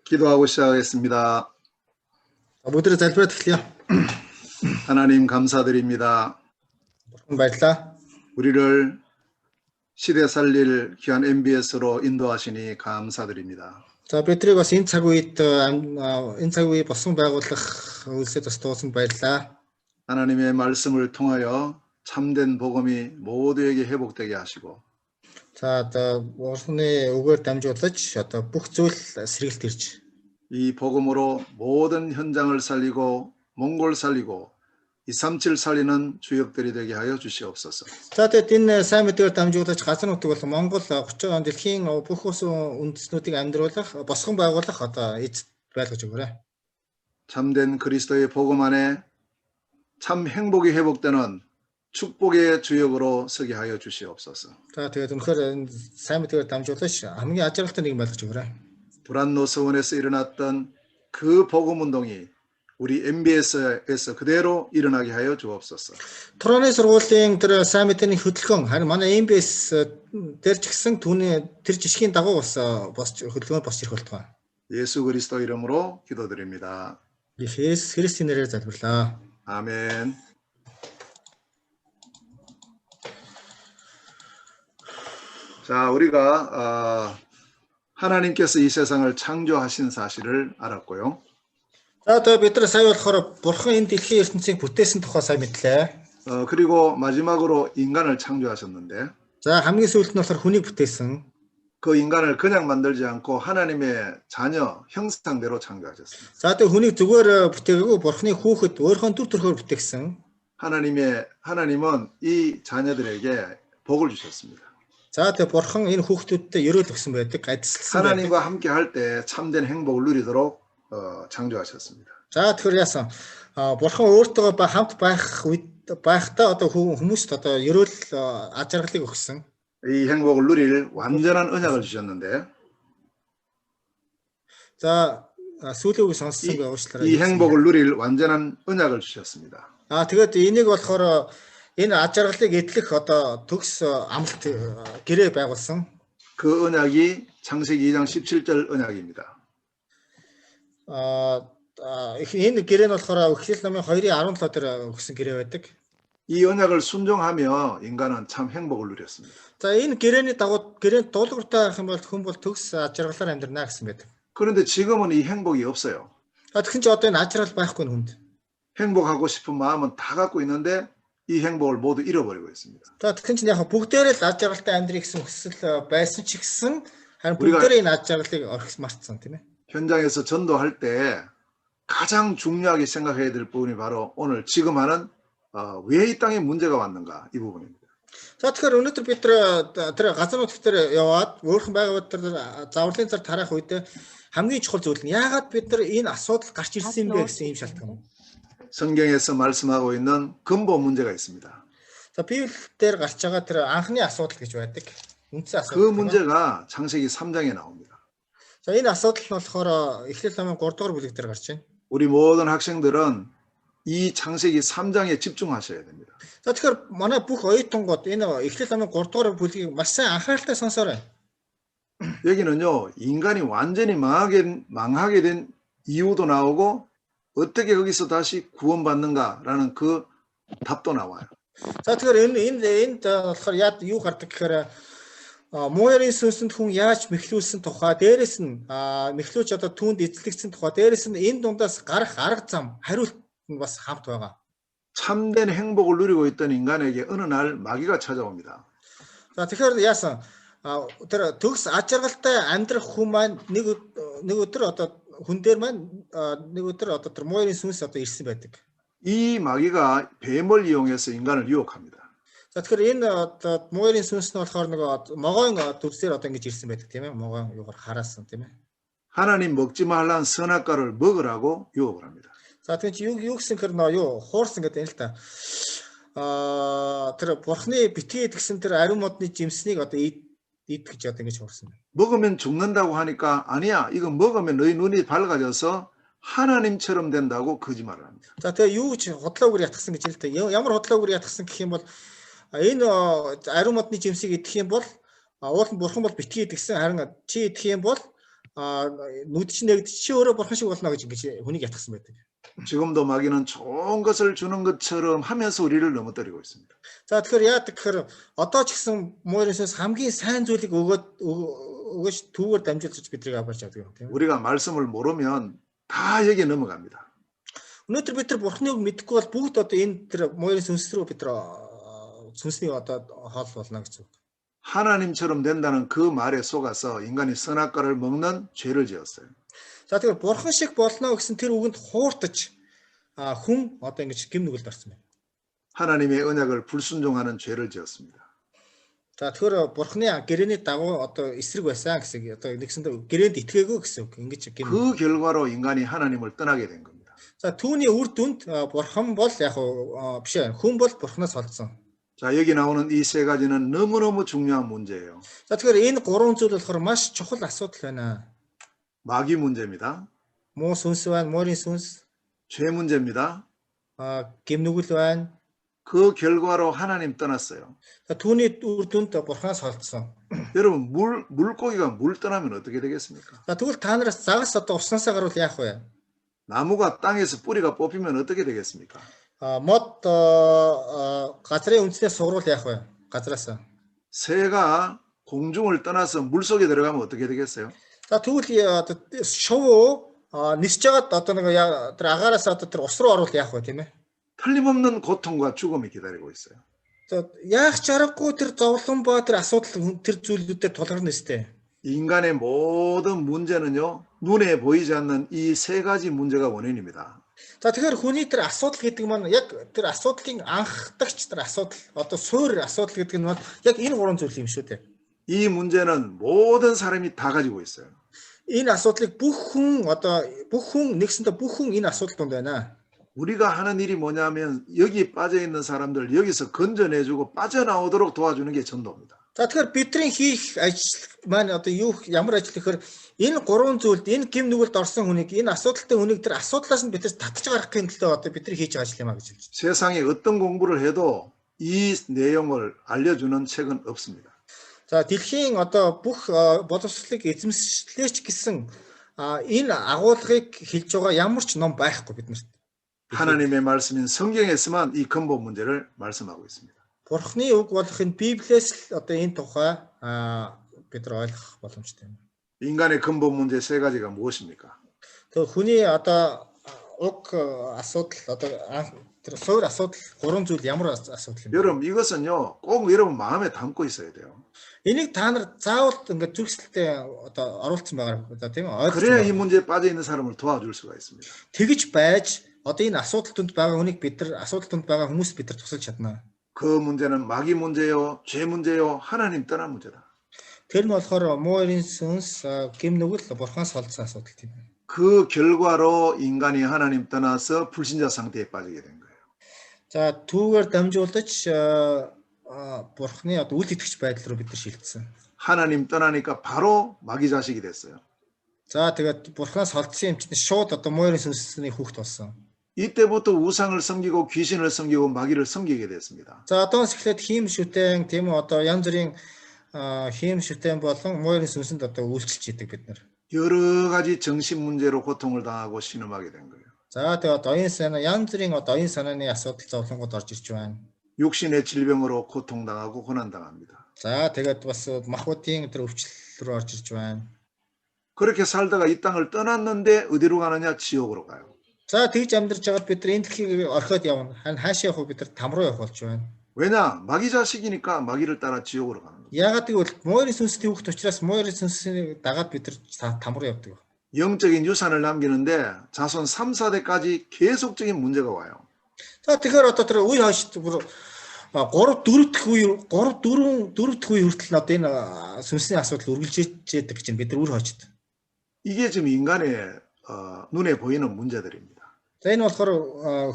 기도하고 시작하겠습니다. Өдөр залбираад эхлэе. 하나님 감사드립니다. баярлалаа. 우리를 시대 살릴 귀한 MBS로 인도하시니 감사드립니다. За бидрийг бас энэ цаг үед босон байгуулах үйлсээ бас дуусан баярлалаа. 하나님의 말씀을 통하여 참된 복음이 모두에게 회복되게 하시고 За Бурхны үгээр дамжуулж бүх зүйл сэргэлт ирж 이 복음으로 모든 현장을 살리고 몽골 살리고 237 살리는 주역들이 되게 하여 주시옵소서. За тэгэд энэ сайн мэдээгээр дамжуулж газар нутаг бол Монгол 30 он дэлхийн бүх ус үндэстнүүдийг амьдруулах босгон байгуулах эзэд байлгаж өгөөрэй. 참된 그리스도의 복음 안에 참 행복이 회복되는 축복의 주역으로 서게 하여 주시옵소서. За тэгээд үнэхээр сайн мэдээгээр дамжуулж хамгийн ажралтай нэг байлгаж өгөөрэй. 브란노 서원에서 일어났던 그 복음 운동이 우리 MBS에서 그대로 일어나게 하여 주옵소서. Тороны сургуулийн тэр сайн мэдээний хөтөлбөр харин манай MBS дээр ч гэсэн түүний тэр жишгийн дагуу бас хөтөлбөр босч ирэх болтугай. 예수 그리스도 이름으로 기도드립니다. Есүс Христийн нэрээр залбирлаа. 아멘. 자, 우리가 하나님께서 이 세상을 창조하신 사실을 알았고요. За одоо бид нар сая болохоор Бурхан энэ дэлхийн ертөнцийг бүтээсэн тухай сайн мэдлээ. 그리고 마지막으로 인간을 창조하셨는데 За хамгийн сүүлд нь болохоор хүнийг бүтээсэн. 그 인간을 그냥 만들지 않고 하나님의 자녀 형상대로 창조하셨습니다. За тэгээ хүнийг зүгээр бүтээгээгүй Бурханы хүүхэд өөрийнхөө төр төрхөөр бүтээгсэн. 하나님은 이 자녀들에게 복을 주셨습니다. За тэгээ Бурхан энэ хүүхдүүдтэй ерөөл өгсөн байдаг, адилсан байдаг. 하나님과 함께 할 때 참된 행복을 누리도록 창조하셨습니다. За тэгэхээр яасан? Бурхан өөртөө хамт байхдаа одоо хүмүүст одоо ерөөл ажиргалыг өгсөн. 이 행복을 누릴 완전한 언약을 주셨는데 자 сүүлийн үг сонссон гээ уучлаарай. 이 행복을 누릴 완전한 언약을 주셨습니다. Тэгээд энийг болохоор энэ ажиргалыг эдлэх одоо төгс амлалт гэрээ байгуулсан. 그 언약이 창세기 2장 17절 언약입니다. Энэ гэрээ нь болохоор Эхлэл номын 2:17 дээр өгсөн гэрээ байдаг. 이 언약을 순종하며 인간은 참 행복을 누렸습니다. За энэ гэрээний дагуу гэрээнд дуулууртай байх юм бол хүн бол төгс ажиргалаар амьдрнаа гэсэн байдаг. 그런데 지금은 이 행복이 없어요. Тэгэхээр ч одоо энэ ажиргал байхгүй хүнд. 행복하고 싶은 마음은 다 갖고 있는데 이 행복을 모두 잃어버리고 있습니다. За тэгэхээр ч яг бүгдээрээ л ажиргалтай амьдрэх гэсэн хүсэл байсан ч гэсэн харин бүгдээрээ энэ ажиргалыг орхис мартсан тийм ээ. 현장에서 전도할 때 가장 중요하게 생각해야 될 부분이 바로 오늘 지금 하는 왜 이 땅에 문제가 왔는가 이 부분입니다. За тэгэхээр өнөөдөр бид тэр газар нутг дээр яваад өөрхөн байгууллага дээр заврлын зар тарах үед хамгийн чухал зүйл нь яагаад бид нар энэ асуудал гарч ирсэн юм бэ гэсэн ийм шалтгаан. 성경에서 말씀하고 있는 근본 문제가 있습니다. За Библиэлд гарч байгаа тэр анхны асуудал гэж байдаг. Үндсэн асуудал. 그 문제가 창세기 3장에 나옵니다. За энэ асуудал нь болохоор Эхлэл номын 3 дугаар бүлэг дээр гарч байна. 우리 모든 학생들은 이 창세기 3장에 집중하셔야 됩니다. За тэгэхээр манай бүх оюутангууд энэ Эхлэл номын 3 дугаар бүлгийг маш сайн анхааралтай сонсоорой. 여기는요 인간이 완전히 망하게 된 이유도 나오고 어떻게 거기서 다시 구원받는가라는 그 답도 나와요. За тэгэхээр энэ болохоор яад юу гардаг гэхээр муурын сүнсэнд хүн яаж мэхлүүлсэн тухай дээрэс нь мэхлүүлж одоо түүнд эзлэгдсэн тухай дээрэс нь энэ дундаас гарах арга зам хариулт нь бас хамт байгаа. 참된 행복을 누리고 있던 인간에게 어느 날 마귀가 찾아옵니다. За тэгэхээр яасан тэр төгс ажиргалтай амьдрах хүн маань нэг өдөр одоо хүн дээр маань нэг өдөр одоо тэр муурын сүнс одоо ирсэн байдаг. 이 마귀가 뱀을 이용해서 인간을 유혹합니다. За тэгэхээр энэ одоо муурын сүнс нь болохоор нэг могоон төвсээр одоо ингэж ирсэн байдаг тийм ээ. могоон юугаар хараасан тийм ээ. 하나님 먹지 말라는 선악과를 먹으라고 유혹을 합니다. За тэгэхээр юу гэсэн хэр нөө юу хуурсан гэдэг юм л та. Тэр Бурхны битгий гэсэн тэр ариун модны жимснийг одоо идэх гэж одоо ингэж хуурсан. 먹으면 죽는다고 하니까 아니야. 이거 먹으면 너희 눈이 밝아져서 하나님처럼 된다고 거짓말을 합니다. За тэгээ юу ч худлаагүй ятгсан гэж л та. Ямар худлаагүй ятгсан гэх юм бол энэ ариун модны жимсийг идэх юм бол уул нь Бурхан бол битгий идэгсэн харин чи идэх юм бол нүд чинь нэгдэж чи өөрөө бурхан шиг болно гэж ингэж хүнийг ятгсан байдаг. 지금도 마귀는 좋은 것을 주는 것처럼 하면서 우리를 넘어뜨리고 있습니다. За тэгэхээр яадаг гэхээр одоо ч гэсэн муурын сүнс хамгийн сайн зүйлийг өгөөж түүгээр дамжуулж биднийг аварч чаддаг юм тийм. 우리가 말씀을 모르면 다 여기에 넘어갑니다. Өнөөдөр бид нар бурхны үг мэдэхгүй бол бүгд одоо энэ тэр муурын сүнс рүү бид нар сүнсний одоо хоол болно гэж үг. 하나님처럼 된다는 그 말에 속아서 인간이 선악과를 먹는 죄를 지었어요. За тэгэхээр бурхан шиг болно гэсэн тэр үгэнд хууртаж хүн одоо ингэж гим нүгэлд орсон байна. 하나님의 언약을 불순종하는 죄를 지었습니다. За тэгэхээр бурханы гэрээний дагуу одоо эсрэг байсан гэсэн одоо нэгсэндээ гэрээнд итгээгүй гэсэн үг. ингэж гим. 그 결과로 인간이 하나님을 떠나게 된 겁니다. За түүний үр дүнд бурхан бол яг биш ээ хүн бол бурханаас олдсон. 자, 여기 나오는 이 세 가지는 너무너무 중요한 문제예요. За тэгэхээр энэ гурван зүйл болохоор маш чухал асуудал байна. 마귀 문제입니다. Муу сүнс байна, морийн сүнс, 죄 문제입니다. гимнүгэл байна. 그 결과로 하나님 떠났어요. За түүний үр дүнд бурханаас холдсон. 여러분, 물고기가 물 떠나면 어떻게 되겠습니까? За тэгвэл та нараас загас одоо уснасаа гарвал яах вэ? 나무가 땅에서 뿌리가 뽑히면 어떻게 되겠습니까? Мод газрын үндснээс сугруул яах вэ? газраас. 새가 공중을 떠나서 물속에 들어가면 어떻게 되겠어요? За тэгвэл шувуу нисж байгаад одоо нэг тэр агаараас одоо тэр ус руу орвол яах вэ тийм ээ? 틀림없는 고통과 죽음이 기다리고 있어요. За яах ч аргагүй тэр зовлон ба тэр асуудал тэр зүйлүүдээр тулгарна өстэй. 인간의 모든 문제는요, 눈에 보이지 않는 이 세 가지 문제가 원인입니다. За тэгэхээр хүний тэр асуудал гэдэг маань яг тэр асуудлын анхдагч тэр асуудал одоо суур асуудал гэдэг нь яг энэ гурван зүйл юм шүү дээ. 이 문제는 모든 사람이 다 가지고 있어요. Энэ асуудлыг бүх хүн нэгсэндээ бүх хүн энэ асуудал донд байна. 우리가 하는 일이 뭐냐면 여기 빠져 있는 사람들 여기서 건져내주고 빠져나오도록 도와주는 게 전도입니다. За тэгэхээр бидний хийх ажил маань одоо ямар ажил гэхээр энэ гурван зүйлд энэ гим нүгэлд орсон хүнийг энэ асуудалтай хүнийг тэр асуудлаас нь бидээс татж гаргах гэнтэй одоо бидний хийж байгаа ажил юм а гэж хэлж байна. 세상에 어떤 공부를 해도 이 내용을 알려주는 책은 없습니다. За дэлхийн одоо бүх боловсролыг эзэмшлээч гэсэн энэ агуулгыг хэлж байгаа ямар ч ном байхгүй биднэрт. 하나님의 말씀인 성경에서만 이 근본 문제를 말씀하고 있습니다. Бурхны үг болох энэ Библиэс л одоо энэ тухай бид нар ойлгох боломжтой юм. 인간의 근본 문제 세 가지가 무엇입니까? Тэгээ хүний одоо уг асуудал одоо тэр суур асуудал гурван зүйл ямар асуудал юм бэ? 여러분 이것은요 꼭 여러분 마음에 담고 있어야 돼요. Энийг та нар заавал ингээд зүрхсэлтэй одоо оруулсан байгаа одоо тийм ээ. 그래야 이 문제에 빠져 있는 사람을 도와줄 수가 있습니다. Тэгж байж одоо энэ асуудал түнд байгаа хүнийг бид нар асуудал түнд байгаа хүмүүст бид нар тусалж чадна. 그 문제는 마귀 문제요, 죄 문제요, 하나님 떠난 문제다. Тэр нь болохоор муурын сүнс гим нүгэл бурханаас холдсон асуудал тийм ээ. 그 결과로 인간이 하나님 떠나서 불신자 상태에 빠지게 된 거예요. За түүгээр дамжуулж бурхны одоо үл итгэж байдал руу бид нар шилжсэн. 하나님 떠나니까 바로 마귀 자식이 됐어요. За тэгээд бурханаас холдсон юм чинь шууд одоо муурын сүнсний хүүхэд болсон. 이때부터 우상을 섬기고 귀신을 섬기고 마귀를 섬기게 됐습니다. За одоос эхлээд хийм шүтэн тийм үү одоо янз бүрийн хийм шүтэн болон муурын сүнсэнд одоо үйлчлж идэг бид нар. 여러 가지 정신 문제로 고통을 당하고 신음하게 된 거예요. За тэгээд оюун санаа янз бүрийн одоо оюун санааны асуудал зовлонгод орж ирж байна. 육신의 질병으로 고통당하고 고난당합니다. За тэгээд бас махбодын тэр өвчлөл рүү орж ирж байна. 그렇게 살다가 이 땅을 떠났는데 어디로 가느냐? 지옥으로 가요. За тэгж амьдарч байгаад бид нар энэ дэлхийг орхиод явна. Хаашаа явах вэ? Бид нар там руу явах болж байна. 왜냐? 마귀 자식이니까 마귀를 따라 지옥으로 가는 거예요. Яагаад гэвэл муурын сүнсний хүүхэд учраас муурын сүнсний дагаад бид нар там руу явдаг. 영적인 유산을 남기는데 자손 3, 4대까지 계속적인 문제가 와요. За тэгэхээр одоо тэр үе хойш бүр 3 4 дахь үе хүртэл одоо энэ сүнсний асуудал үргэлжлэж яадаг гэж бид нар үр хойчд. 이게 지금 인간의 눈에 보이는 문제들입니다. За энэ болохоор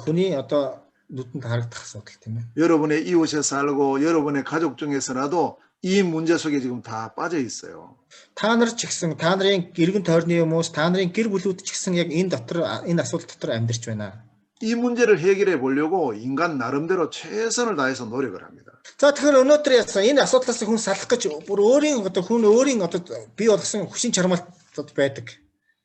хүний одоо нүдэнд харагдах асуудал тийм ээ. 여러분의 이웃에 살고 여러분의 가족 중에서라도 이 문제 속에 지금 다 빠져 있어요. Та нар ч гэсэн та нарын гэргэн тойрны хүмүүс та нарын гэр бүлүүд ч гэсэн яг энэ асуудал дотор амьдарч байна. 이 문제를 해결해 보려고 인간 나름대로 최선을 다해서 노력을 합니다. За тэгэхээр өнөөдөр яасан энэ асуудлаас хүн салах гэж бүр өөрийн одоо бий болгосон хүчин чармаал асуудал байдаг.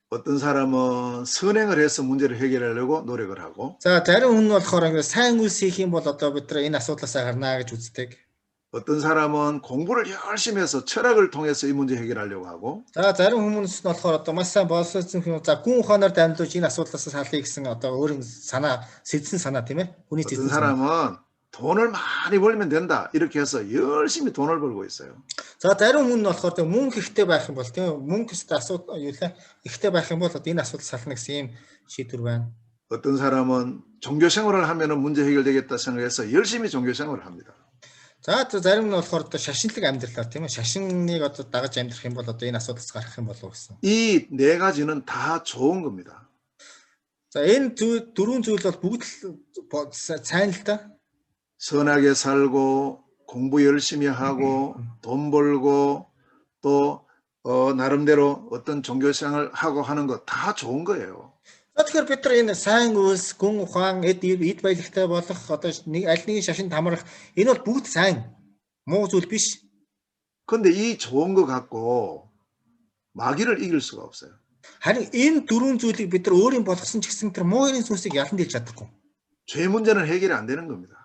어떤 사람은 선행을 해서 문제를 해결하려고 노력을 하고 За зарим хүн нь болохоор ингээд сайн үйлс хийх юм бол одоо бид нар энэ асуудлаасаа гарнаа гэж үздэг. 어떤 사람은 공부를 열심히 해서 철학을 통해서 이 문제 해결하려고 하고 За зарим хүмүүс нь болохоор одоо маш сайн боловсролцсон хүн за гүн ухаанаар дамжуулж энэ асуудлаасаа салхий гэсэн одоо өөрийн санаа, сэдсэн санаа тийм ээ. Хүний 어떤 сэдсэн санаа. 사람은 돈을 많이 벌면 된다 이렇게 해서 열심히 돈을 벌고 있어요. За зарим хүн нь болохоор тэг мөнгө ихтэй байх юм бол тийм мөнгө өстэй асуудал юу лээ ихтэй байх юм бол одоо энэ асуудал салхина гэсэн юм шийдвэр байна. 어떤 사람은 종교 생활을 하면은 문제 해결되겠다 생각해서 열심히 종교 생활을 합니다. За зарим нь болохоор одоо шашинлаг амьдралаар тийм ээ шашиныг одоо дагаж амьдрах юм бол одоо энэ асуудалс гарах юм болов гэсэн. 이 네 가지는 다 좋은 겁니다. За энэ дөрвөн зүйл бол бүгд л сайн л та. 선하게 살고 공부 열심히 하고 돈 벌고 또 나름대로 어떤 종교 생활을 하고 하는 거 다 좋은 거예요. За тэгэхээр бид нар энэ сайн үйлс, гүн ухаан, эд баялагтай болох одоо нэг аль нэгэн шашинд хамрах энэ бол бүгд сайн. Муу зүйл биш. 근데 이 좋은 거 갖고 마귀를 이길 수가 없어요. Харин энэ дөрвөн зүйлийг бид нар өөрийн болгосон ч гэсэн тэр муу эрийн сүнсийг ялан дийлж чадахгүй. 죄 문제는 해결이 안 되는 겁니다.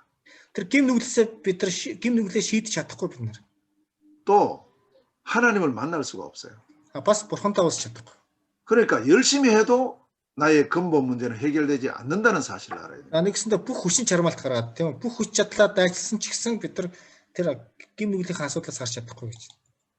Тэр гим нүглээсээ бид нар гим нүглээ шийдэж чадахгүй бид нар. 또 하나님을 만날 수가 없어요. Бас бурхантай уулзах чадахгүй. 그러니까 열심히 해도 나의 근본 문제는 해결되지 않는다는 사실을 알아야 돼요. Нэгсэндээ бүх хүчин чармаалт гаргаад тийм бүх хүч чадлаа дайчилсан ч гэсэн бид нар тэр гим нүглийн асуудлаас гарч чадахгүй гэж.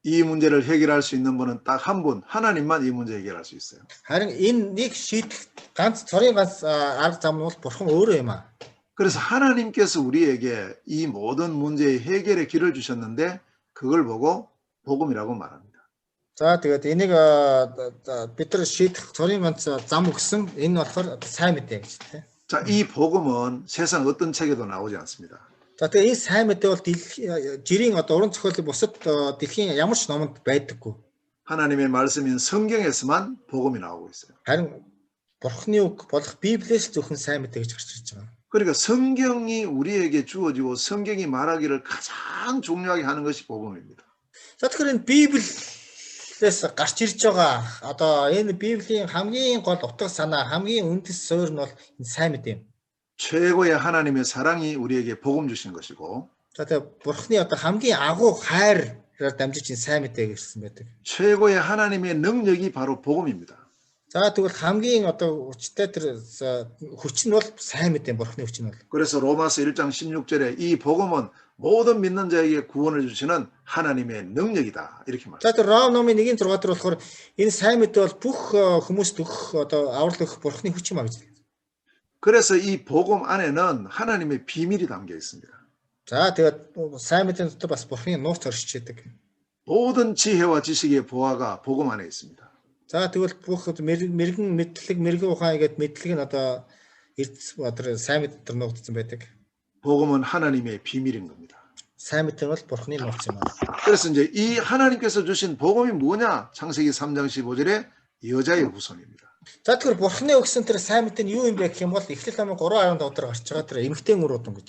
이 문제를 해결할 수 있는 분은 딱 한 분, 하나님만 이 문제 해결할 수 있어요. Харин энэ нэг шийдэх ганц цорын ганц арга зам нь бол бурхан өөрөө юм аа. 그래서 하나님께서 우리에게 이 모든 문제의 해결의 길을 주셨는데 그걸 보고 복음이라고 말합니다. За тэгээд энийг бид нар шийдэх цорын ганц зам өгсөн энэ болохоор сайн мэдээ гэж тийм. 자, 이 복음은 세상 어떤 책에도 나오지 않습니다. За тэгээд энэ сайн мэдээ бол жирийн одоо уран зохиолын бусад дэлхийн ямар ч номонд байдаггүй. 하나님의 말씀인 성경에서만 복음이 나오고 있어요. Харин бурхны үг болох Библиэс зөвхөн сайн мэдээ гэж гарч ирж байгаа. 그러니까 성경이 우리에게 주어지고 성경이 말하기를 가장 중요하게 하는 것이 복음입니다. За тэгэхээр энэ Библиэс гарч ирж байгаа одоо энэ Библийн хамгийн гол утга санаа хамгийн үндэс суурь нь бол энэ сайн мэдээ юм. 최고의 하나님의 사랑이 우리에게 복음 주신 것이고 За тэгээд бурхны одоо хамгийн агуу хайраар дамжиж энэ сайн мэдээ гэрсэн байдаг. 최고의 하나님의 능력이 바로 복음입니다. За тэгвэл хамгийн одоо хүчтэй тэр хүч нь бол сайн мэдээ бурхны хүч нь бол. 그래서 로마서 1장 16절에 이 복음은 모든 믿는 자에게 구원을 주시는 하나님의 능력이다. 이렇게 말합니다. За тэр Ром номын 1-ийн 6 дээр болохоор энэ сайн мэдээ бол бүх хүмүүст өгөх одоо аврал өгөх бурхны хүч юм а гэж. 그래서 이 복음 안에는 하나님의 비밀이 담겨 있습니다. За тэгээд сайн мэдээ дотор бас бурхны нууц оршиж байдаг. 모든 지혜와 지식의 보화가 복음 안에 있습니다. За тэгвэл бүх мэрэгэн мэдлэг, мэрэгэн ухаан гэдэг мэдлэг нь одоо эрдэс одоо сайн мэдээ дотор нуугдсан байдаг. 복음은 하나님의 비밀인 겁니다. сайн мэдээ бол бурхны нууц юм аа. 그래서 이제 이 하나님께서 주신 복음이 뭐냐? 창세기 3장 15절에 여자의 후손입니다. За тэгэхээр бурхны өгсөн тэр сайн мэдээ нь юу юм бэ гэх юм бол Эхлэл номын 3:15 дээр гарч байгаа тэр эмэгтэй өрөөдөн гэж.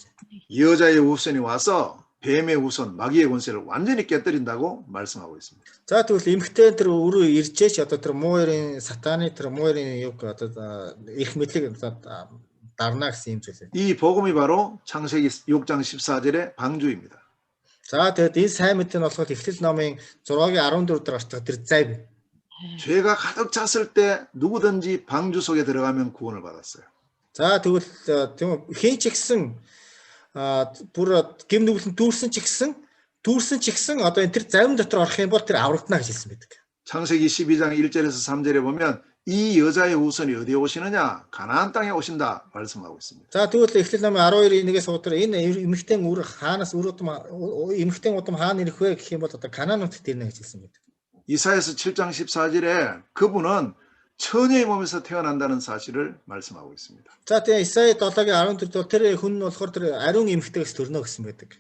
여자의 후손이 와서 뱀의 후손, 마귀의 권세를 완전히 깨뜨린다고 말씀하고 있습니다. За тэгвэл эмэгтэй тэр өрөө иржээч одоо тэр муурын сатаны тэр муурын юг одоо их мэдлэг дарна гэсэн юм зүйлээ. 이 복음이 바로 창세기 6장 14절의 방주입니다. За тэгээд энэ сайн мэдээ нь болохоор Эхлэл номын 6-гийн 14 дээр гарч байгаа тэр зайв. 죄가 가득 찼을 때 누구든지 방주 속에 들어가면 구원을 받았어요. За тэгвэл тийм хэн ч ихсэн бүр гим нүглэн дүүрсэн ч ихсэн одоо энэ тэр завин дотор орох юм бол тэр аврагдана гэж хэлсэн байдаг. 창세기 12장 1절에서 3절에 보면 이 여자의 후손이 어디에 오시느냐? 가나안 땅에 오신다 말씀하고 있습니다. За тэгвэл Эхлэл номын 12-1-ээс удаа энэ эмэгтэй үр хаанаас эмэгтэй удам хаана ирэх вэ гэх юм бол одоо Канаан нутагт ирнэ гэж хэлсэн байдаг. 이사야서 7장 14절에 그분은 처녀의 몸에서 태어난다는 사실을 말씀하고 있습니다. За тэгээ Исаи 7-гийн 14 дээр тэр хүн нь болохоор тэр ариун эмэгтэйгээс төрнө гэсэн байдаг.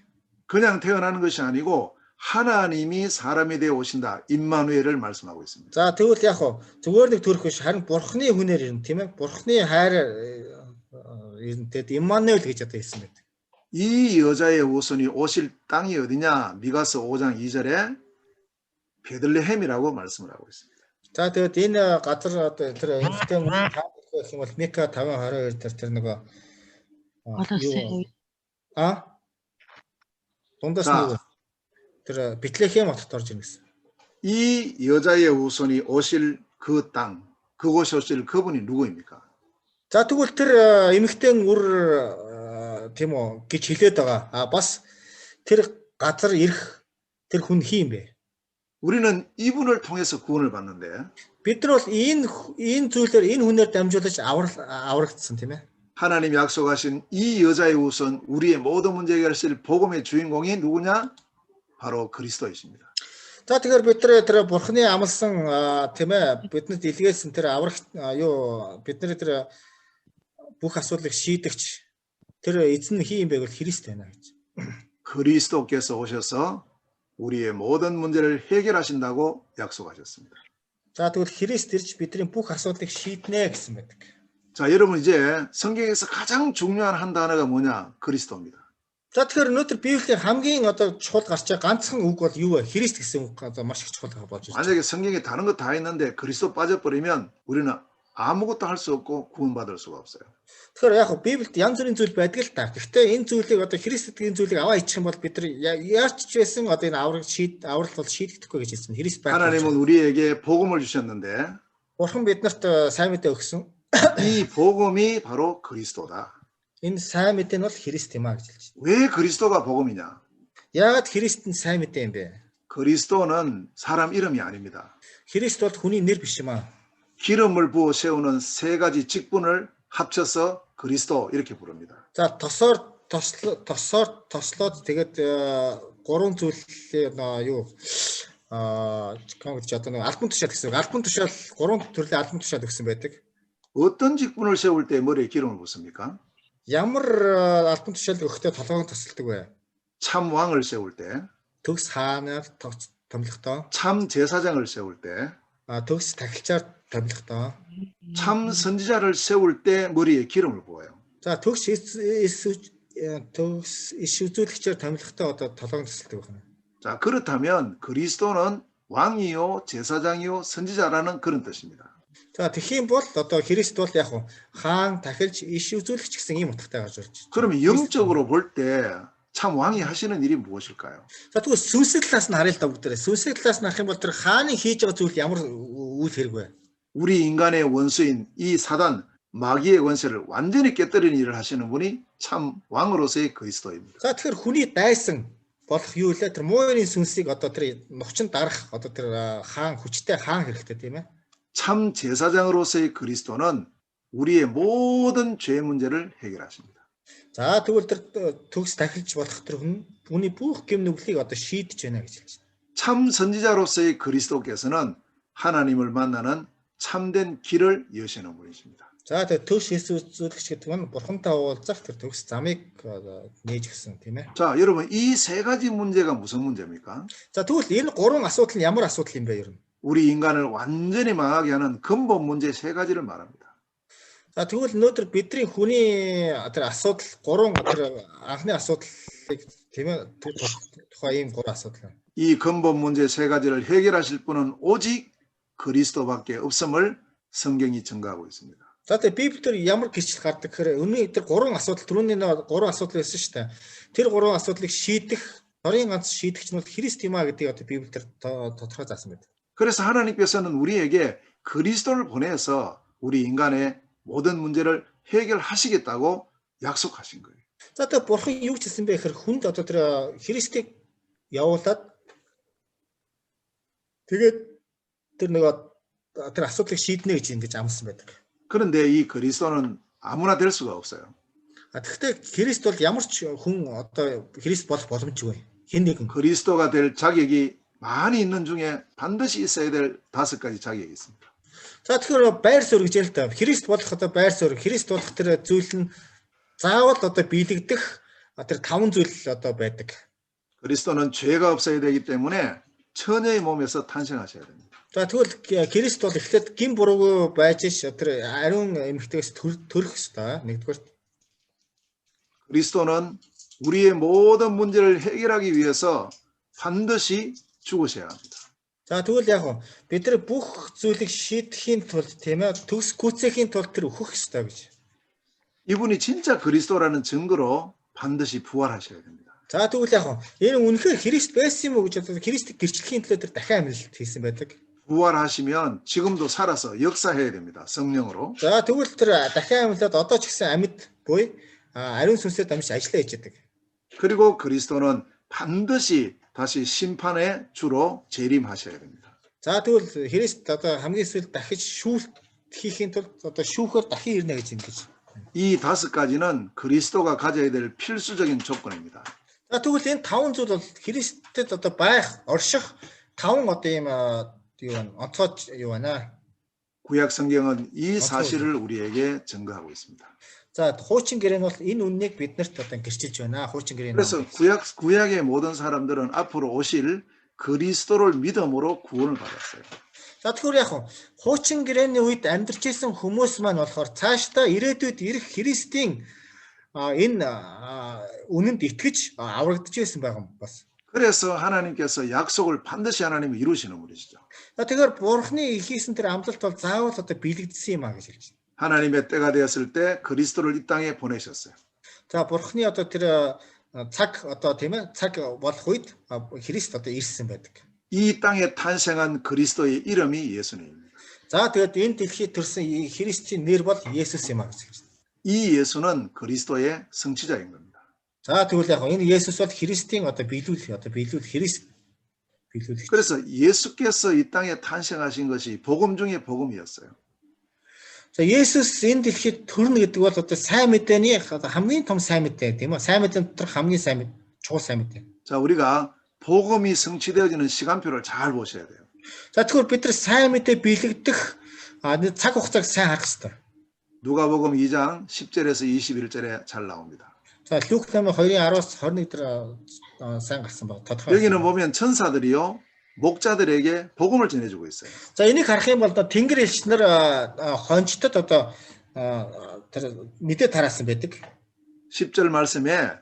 그냥 태어나는 것이 아니고 하나님이 사람이 되어 오신다. 임마누엘을 말씀하고 있습니다. За тэгвэл яг хоо зүгээр нэг төрөх биш харин бурхны хүнээр ирнэ тийм ээ. Бурхны хайраар ирнэ. Тэгэд Иммануэл гэж одоо хэлсэн байдаг. 이 여자의 후손이 오실 땅이 어디냐? 미가서 5장 2절에 베들레헴이라고 말씀을 하고 있습니다. За тэгээд энэ газар одоо тэр эмхтэй мөн хаагдах гэх юм бол Мика 5:22 дээр тэр нөгөө юу дундаас 자, нөгөө тэр Бэтлеhem хотод орж ирнэ гэсэн. 이 여자의 후손이 오실 그 땅, 그곳에 오실 그분이 누구입니까? За тэгвэл тэр эмхтэн үр тийм үү гэж хэлээд байгаа. Бас тэр газар ирэх тэр хүн хин бэ? 우리는 이분을 통해서 구원을 받는데 Бид нар бол энэ зүйлээр энэ хүнээр дамжуулж аврагдсан тийм ээ. 하나님 약속하신 이 여자의 후손 우리의 모든 문제 해결하실 복음의 주인공이 누구냐? 바로 그리스도이십니다. За тэгэхээр бид тэр бурхны амлсан тийм ээ бидэнд илгээсэн тэр аврагт бидний тэр бүх асуудлыг шийдэгч тэр эзэн хин юм бэ гэвэл Христ байна гэж. 그리스도께서 오셔서 우리의 모든 문제를 해결하신다고 약속하셨습니다. За тэгвэл Христ ирж бидний бүх асуудлыг шийднэ гэсэн байдаг. 자, 여러분 이제 성경에서 가장 중요한 한 단어가 뭐냐? 그리스도입니다. За тэгэхээр өнөөдөр Библийн хамгийн одоо чухал гарч байгаа ганцхан үг бол юу вэ? Христ гэсэн үг одоо маш их чухал болж байна. 만약에 성경에 다른 거 다 있는데 그리스도 빠져버리면 우리는 아무것도 할 수 없고 구원받을 수가 없어요. Тэгэхээр яг Библиэд янз бүрийн зүйл байдаг л та. Гэхдээ энэ зүйлийг одоо Христ гэдэг энэ зүйлийг аваа ичих юм бол бид нар яарч ч байсан одоо энэ аврал бол шийдэгдэхгүй гэж хэлсэн. Христ байх. 하나님은 우리에게 복음을 주셨는데 Бурхан биднэрт сайн мэдээ өгсөн. 이 복음이 바로 그리스도다. Энэ сайн мэдээ нь бол Христ юм а гэж хэлж байна. 왜 그리스도가 복음이냐? Яагаад Христ нь сайн мэдээ юм бэ? 그리스도는 사람 이름이 아닙니다. Христ бол хүний нэр биш юм а. 기름을 부어 세우는 세 가지 직분을 합쳐서 그리스도 이렇게 부릅니다. За тослоод тэгээд гурван зүйлээ юу гэж одоо альбом тушаал гэсэн. Альбом тушаал гурван төрлийн альбом тушаал өгсөн байдаг. 어떤 직분을 세울 때 머리에 기름을 붓습니까? Ямар альбом тушаал өгөхдөө толгойн тусалдаг вэ? 참 왕을 세울 때, Төгс хаанаар томлохдоо, 참 제사장을 세울 때, төгс тахилчаар томлохдоо, 참 선지자를 세울 때 머리에 기름을 부어요. за төгс иш үзүүлэгчээр томлохдоо одоо толгойн тусалдаг байна. 자, 그렇다면 그리스도는 왕이요, 제사장이요, 선지자라는 그런 뜻입니다. За тэгхийн бол одоо Христ бол яг хаан тахилч иш үзүүлэгч гэсэн ийм утгатай гарч ирж байна. 그러면 영적으로 볼 때 참 왕이 하시는 일이 무엇일까요? За тэгвэл сүнслэг талаас нь харъя л да бүгдээрээ. сүнслэг талаас нь харах юм бол тэр хааны хийж байгаа зүйл ямар үйл хэрэг вэ? 우리 인간의 원수인 이 사단 마귀의 권세를 완전히 깨뜨리는 일을 하시는 분이 참 왕으로서의 그리스도입니다. За тэгэхээр хүний дайсан болох юу вэ? Тэр муурын сүнсийг одоо тэр нухчин дарах одоо тэр хаан хүчтэй хаан хэрэгтэй тийм ээ. 참 제사장으로서의 그리스도는 우리의 모든 죄 문제를 해결하십니다. За тэгвэл тэр төгс тахилж болох тэр хүний бүх гэм нүглийг одоо шийдэж байна гэж хэлж байна. 참 선지자로서의 그리스도께서는 하나님을 만나는 참된 길을 여시는 분이십니다. За тэр төгс үзүүлэгч гэдэг нь бурхантай уулзах тэр төгс замыг нээж гисэн тийм ээ. 자, 여러분 이 세 가지 문제가 무슨 문제입니까? За тэгвэл энэ гурван асуудал нь ямар асуудал юм бэ ер нь? 우리 인간을 완전히 망하게 하는 근본 문제 세 가지를 말합니다. За тэгвэл өнөөдөр бидний хүний тэр асуудал гурван тэр анхны асуудлыг тийм ээ тухай ийм гурван асуудал байна. 이 근본 문제 세 가지를 해결하실 분은 오직 그리스도밖에 없음을 성경이 증거하고 있습니다. За тэгээ Библиэр ямар гэрчил гардаг гэхээр өнөө тэр гурван асуудал түрүүний гурван асуудал байсан шүү дээ. Тэр гурван асуудлыг шийдэх орын ганц шийдэгч нь бол Христ юм а гэдгийг одоо Библиэр тодорхой заасан байдаг. 그래서 하나님께서는 우리에게 그리스도를 보내서 우리 인간의 모든 문제를 해결하시겠다고 약속하신 거예요. За тэгээ бурхан юу ч хэлсэн бэ гэхээр хүнд одоо тэр Христийг явуулаад тэгээд тэр нөгөө тэр асуудлыг шийднэ гэж ингэж амласан байдаг. 그런데 이 그리스도는 아무나 될 수가 없어요. Тэгэхдээ Христ бол ямар ч хүн одоо Христ болох боломжгүй. Хэн нэгэн. 그리스도가 될 자격이 많이 있는 중에 반드시 있어야 될 5가지 자격이 있습니다. За тэгэхээр байр суурь гэж ярил та. Христ болох одоо байр суурь, Христ болох тэр зүйл нь заавал одоо биелэгдэх тэр 5 зүйл одоо байдаг. 그리스도는 죄가 없어야 되기 때문에 처녀의 몸에서 탄생하셔야 됩니다. За тэгвэл Христ бол эхлээд гин буруугүй байж тэр ариун эмэгтэйгээс төрөх ёстой. Нэгдүгээр. 그리스도는 우리의 모든 문제를 해결하기 위해서 반드시 죽으셔야 합니다. За тэгвэл яг нь бид нар бүх зүйлийг шийдэхийн тулд тийм ээ төгс гүйцэхийн тулд тэр өөхөх ёстой гэж. 이분이 진짜 그리스도라는 증거로 반드시 부활하셔야 됩니다. За тэгвэл яг нь энэ үнэхээр Христ байсан юм уу гэж бодоод Христийг гэрчлэхийн төлөө тэр дахин амьлалт хийсэн байдаг. 부활하시면 지금도 살아서 역사해야 됩니다. 성령으로. За тэгвэл тэр дахин амьлаад одоо ч гэсэн амьд буй ариун сүнсээр дамжиж ажиллаа хийж байдаг. 그리고 그리스도는 반드시 다시 심판의 주로 재림하셔야 됩니다. За тэгвэл Христ одоо хамгийн сүүлд дахиж шүүлт хийхийн тулд одоо шүүхээр дахин ирнэ гэж ингэж. 이 다섯 가지는 그리스도가 가져야 될 필수적인 조건입니다. За тэгвэл энэ таван зүйл бол Христэд одоо байх, орших таван одоо ийм юу вэ? Онцгой юу байна? 구약 성경은 이 사실을 우리에게 증거하고 있습니다. За хуучин гэрээ нь бол энэ үннийг биднэрт одоо гэрчилж байна. Хуучин гэрээ нь. 그래서 구약의 모든 사람들은 앞으로 오실 그리스도를 믿음으로 구원을 받았어요. За тэгэхээр яг хуучин гэрээний үед амьдарч исэн хүмүүс маань болохоор цаашдаа ирээдүйд ирэх Христийн энэ үнэнд итгэж аврагдж байсан байгаа юм бас. 그래서 하나님께서 약속을 반드시 하나님이 이루시는 분이시죠. За тэгэхээр Бурхны хийсэн тэр амлалт бол заавал одоо биелэгдсэн юм а гэж хэлж байна. 하나님의 때가 되었을 때 그리스도를 이 땅에 보내셨어요. За Бурхны одоо тэр цаг одоо тийм ээ цаг болох үед Христ одоо ирсэн байдаг. 이 땅에 탄생한 그리스도의 이름이 예수님입니다. За тэгээд энэ дэлхийд төрсэн Христийн нэр бол Есүс юм а гэж хэлж байна. 이 예수는 그리스도의 성취자인 겁니다. За тэгвэл яг энэ Есүс бол Христийн одоо биелүүл Христ биелүүлэгч. 그래서 예수께서 이 땅에 탄생하신 것이 복음 중에 복음이었어요. За Есүс энэ дэлхийд төрнө гэдэг бол одоо сайн мэдээний хамгийн том сайн мэдээ тийм үү? Сайн мэдээний дотор хамгийн сайн мэд, чухал сайн мэдээ. 자, 우리가 복음이 성취되어지는 시간표를 잘 보셔야 돼요. За тэгэхээр бид нар сайн мэдээ биелэгдэх цаг хугацааг сайн харах хэрэгтэй. 누가복음 2장 10절에서 21절에 잘 나옵니다. 자, Люк номын 2:10-аас 21 дээр сайн гарсан баг. тодорхой. 여기는 보면 천사들이요 목자들에게 복음을 전해주고 있어요. За энийг харах юм бол Тэнгэр элч нар хончтод одоо тэр мэдээ тараасан байдаг. 10절 말씀에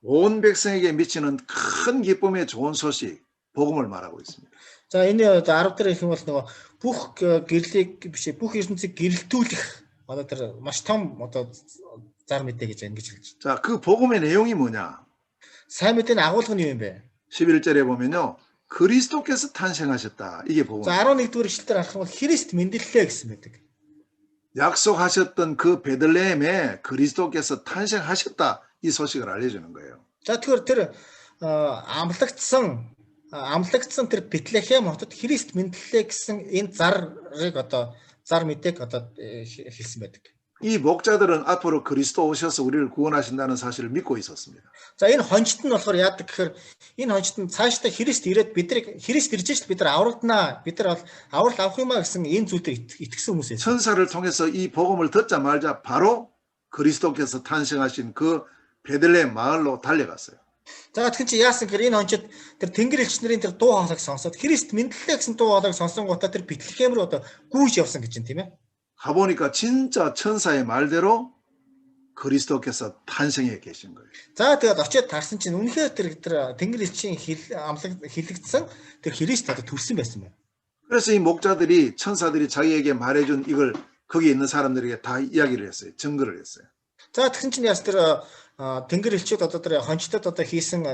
온 백성에게 미치는 큰 기쁨의 좋은 소식, 복음을 말하고 있습니다. За энэ 10 дээр их юм бол нөгөө бүх гэрлийг биш бүх ертөнцийг гэрэлтүүлэх одоо тэр маш том одоо зар мэдээ гэж ингэж хэлж. 자, 그 복음의 내용이 뭐냐? Сайн мэдээний агуулга нь юу юм бэ? 11절에 보면요. 그리스도께서 탄생하셨다. 이게 복음. За 11-р эшлэлээр харах юм бол Христ мэндэллээ гэсэн байдаг. 약속하셨던 그 베들레헴에 그리스도께서 탄생하셨다. 이 소식을 알려주는 거예요. За тэгэхээр тэр амлагдсан тэр Бэтлехэм хотод Христ мэндэллээ гэсэн энэ зарыг одоо зар мэдээг одоо хэлсэн байдаг. 이 목자들은 앞으로 그리스도 오셔서 우리를 구원하신다는 사실을 믿고 있었습니다. За энэ хончт нь болохоор яадаг гэхээр энэ хончт нь цаашдаа Христ ирээд бидрийг Христ ирж ш бид нар аврагдана. Бид нар бол аврал авах юмаа гэсэн энэ зүйлээр итгэсэн хүмүүс байсан. 천사를 통해서 이 복음을 듣자마자 바로 그리스도께서 탄생하신 그 베들레헴 마을로 달려갔어요. За тэгэхээр чи яасан гэхээр энэ хончид тэр тэнгэр элч нарын тэр дуу хоолойг сонсоод Христ мэдлээ гэсэн дуу хоолойг сонсон гутаа тэр Бэтлехэм рүү одоо гүйж явсан гэж юм тийм ээ. 가보니까 진짜 천사의 말대로 그리스도께서 탄생해 계신 거예요. За тэгээд очиод тарсан чинь үнэхээр тэр тэнгэр элчийн амлаг хилэгдсэн тэр Христ одоо төрсөн байсан байна. 그래서 이 목자들이 천사들이 자기에게 말해준 이걸 거기 있는 사람들에게 다 이야기를 했어요. 증거를 했어요. За тэгсэн чинь яс тэр тэнгэр элчүүд одоо тэр хончтод одоо хийсэн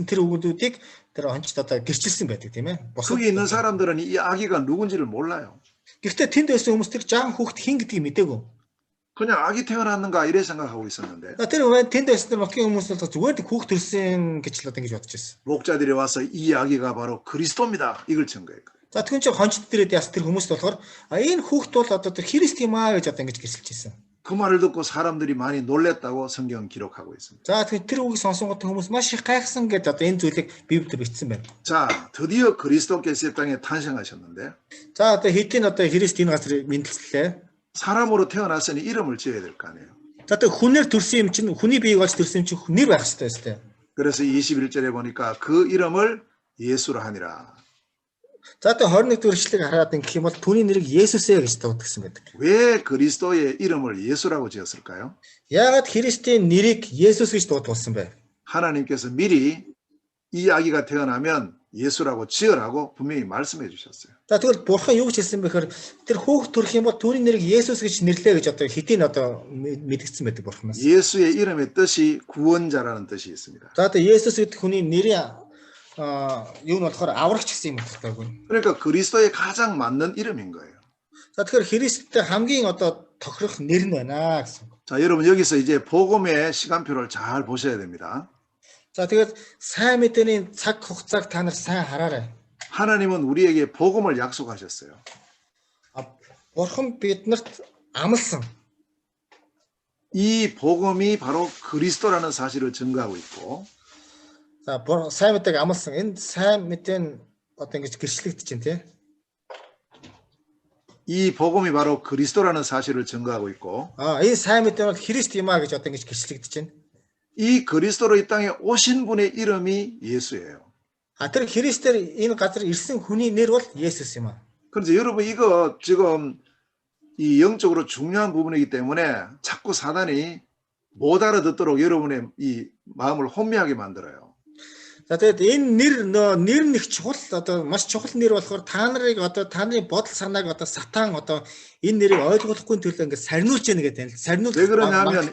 тэр үгүүдийг тэр хончтод одоо гэрчилсэн байдаг тийм ээ. 거기 있는 사람들은 이 아기가 누군지를 몰라요. Гэхдээ тэнд байсан хүмүүс тэр жаахан хүүхд хин гэдгийг мэдээгүй. 그냥 아기 태어났는가 이래 생각하고 있었는데. Тэр тэнд байсан тэр мотгийн хүмүүс бол зүгээр хүүхд төрсөн гэж л одоо ингэж бодож байсан. 목자들이 와서 이 아기가 바로 그리스도입니다. 이걸 증거해요. За тэгвэл чи хончд дээрээ яс тэр хүмүүс болохоор энэ хүүхд бол одоо тэр Христ юм аа гэж одоо ингэж гэрчилж байсан. 그 말을 듣고 사람들이 많이 놀랬다고 성경은 기록하고 있습니다. За тэгэхээр тэр үгийг сонсон гот хүмүүс маш их гайхсан гэдээ одоо энэ зүйлийг Библиэд бичсэн байна. 자, 드디어 그리스도께서 이 땅에 탄생하셨는데. За одоо хэдийн одоо Христ энэ газар мэндэллээ. 사람으로 태어났으니 이름을 지어야 될 거 아니에요. За одоо хүнээр төрсөн юм чинь хүний биеийг олж төрсөн юм чинь нэр байх хэрэгтэй өстэй. 그래서 21절에 보니까 그 이름을 예수라 하니라. За одоо 21-р эшлэгийг хараад ингэх юм бол түүний нэрийг Есүсээ гэж дуудсан байдаг. 왜 그리스도의 이름을 예수라고 지었을까요? Яагаад Христийн нэрийг Есүс гэж дуудуулсан бэ? 하나님께서 미리 이 아기가 태어나면 예수라고 지으라고 분명히 말씀해 주셨어요. За тэгвэл бурхан юу гэж хэлсэн бэ гэхээр тэр хүүхд төрөх юм бол түүний нэрийг Есүс гэж нэрлэе гэж одоо хэдийн одоо мэдгдсэн байдаг бурханаас. 예수의 이름의 뜻이 구원자라는 뜻이 있습니다. За тэгээ Есүс гэдэг хүний нэрийн юу нь болохоор аврагч гэсэн юм байна. 그러니까 그리스도에 가장 맞는 이름인 거예요. За тэгэхээр Христтэй хамгийн одоо тохирох нэр нь байна гэсэн. 자, 여러분 여기서 이제 복음의 시간표를 잘 보셔야 됩니다. За тэгээд сайн мэдээний цаг хугацааг та нар сайн хараарай. 하나님은 우리에게 복음을 약속하셨어요. Бурхан биднэрт амласан. 이 복음이 바로 그리스도라는 사실을 증거하고 있고 За сайн мэдээг амласан. Энэ сайн мэдээ нь одоо ингэж гэрчлэгдэж байна тий. 이 복음이 바로 그리스도라는 사실을 증거하고 있고 Энэ сайн мэдээ нь бол Христ юм а гэж одоо ингэж гэрчлэгдэж байна. 이 그리스도로 이 땅에 오신 분의 이름이 예수예요. Тэр Христээр энэ газар ирсэн хүний нэр бол Есүс юм а. 그런데 여러분 이거 지금 이 영적으로 중요한 부분이기 때문에 자꾸 사단이 못 알아듣도록 여러분의 이 마음을 혼미하게 만들어요. За тэгээд энэ нэр нэг чухал одоо маш чухал нэр болохоор та нарыг одоо та нарын бодол санааг одоо сатан одоо энэ нэрийг ойлгохгүй төлөө ингээд сарниулж яана гэдэг юм. сарниул. 왜 그러냐면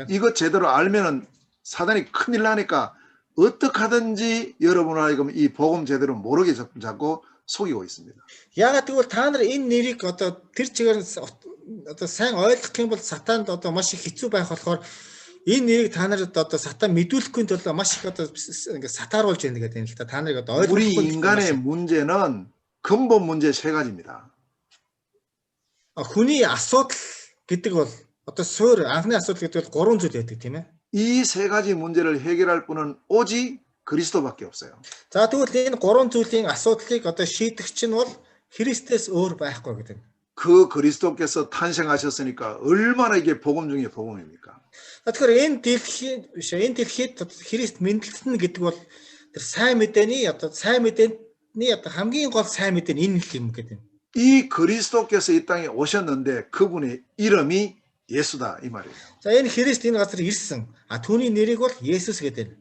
이거 제대로 알면은 사단이 큰일 나니까 어떻게 하든지 여러분을 하여금 이 복음 제대로 모르게 자꾸 속이고 있습니다. Яагаад гэвэл та нар энэ нэрийг одоо тэр чигээр одоо сайн ойлгох юм бол сатанд одоо маш их хэцүү байх болохоор энэ нэрийг та нарт одоо сатан мэдүүлэхгүй төлөө маш их одоо ингээд сатааруулж яана гэдэг юм л та. та нарыг одоо 우리 ойлгохгүй. 인간의 문제는 근본 문제 세 가지입니다. хүний асуудал гэдэг бол одоо суурь анхны асуудал гэдэг бол 3 зүйл байдаг тийм ээ. 이 세 가지 문제를 해결할 분은 오직 그리스도밖에 없어요. За тэгвэл энэ 3 зүйлийн асуудлыг одоо шийдэгч нь бол Христээс өөр байхгүй гэдэг. 그 그리스도께서 탄생하셨으니까 얼마나 이게 복음 중에 복음입니까? Тэгэхээр энэ дэлхийд Христ мэндэлсэн гэдэг бол тэр сайн мэдээний одоо хамгийн гол сайн мэдээ нь энэ юм гэдэг. 이 그리스도께서 이 땅에 오셨는데 그분의 이름이 예수다 이 말이에요. За энэ Христ энэ газар ирсэн. түүний нэрийг бол Есүс гэдэг.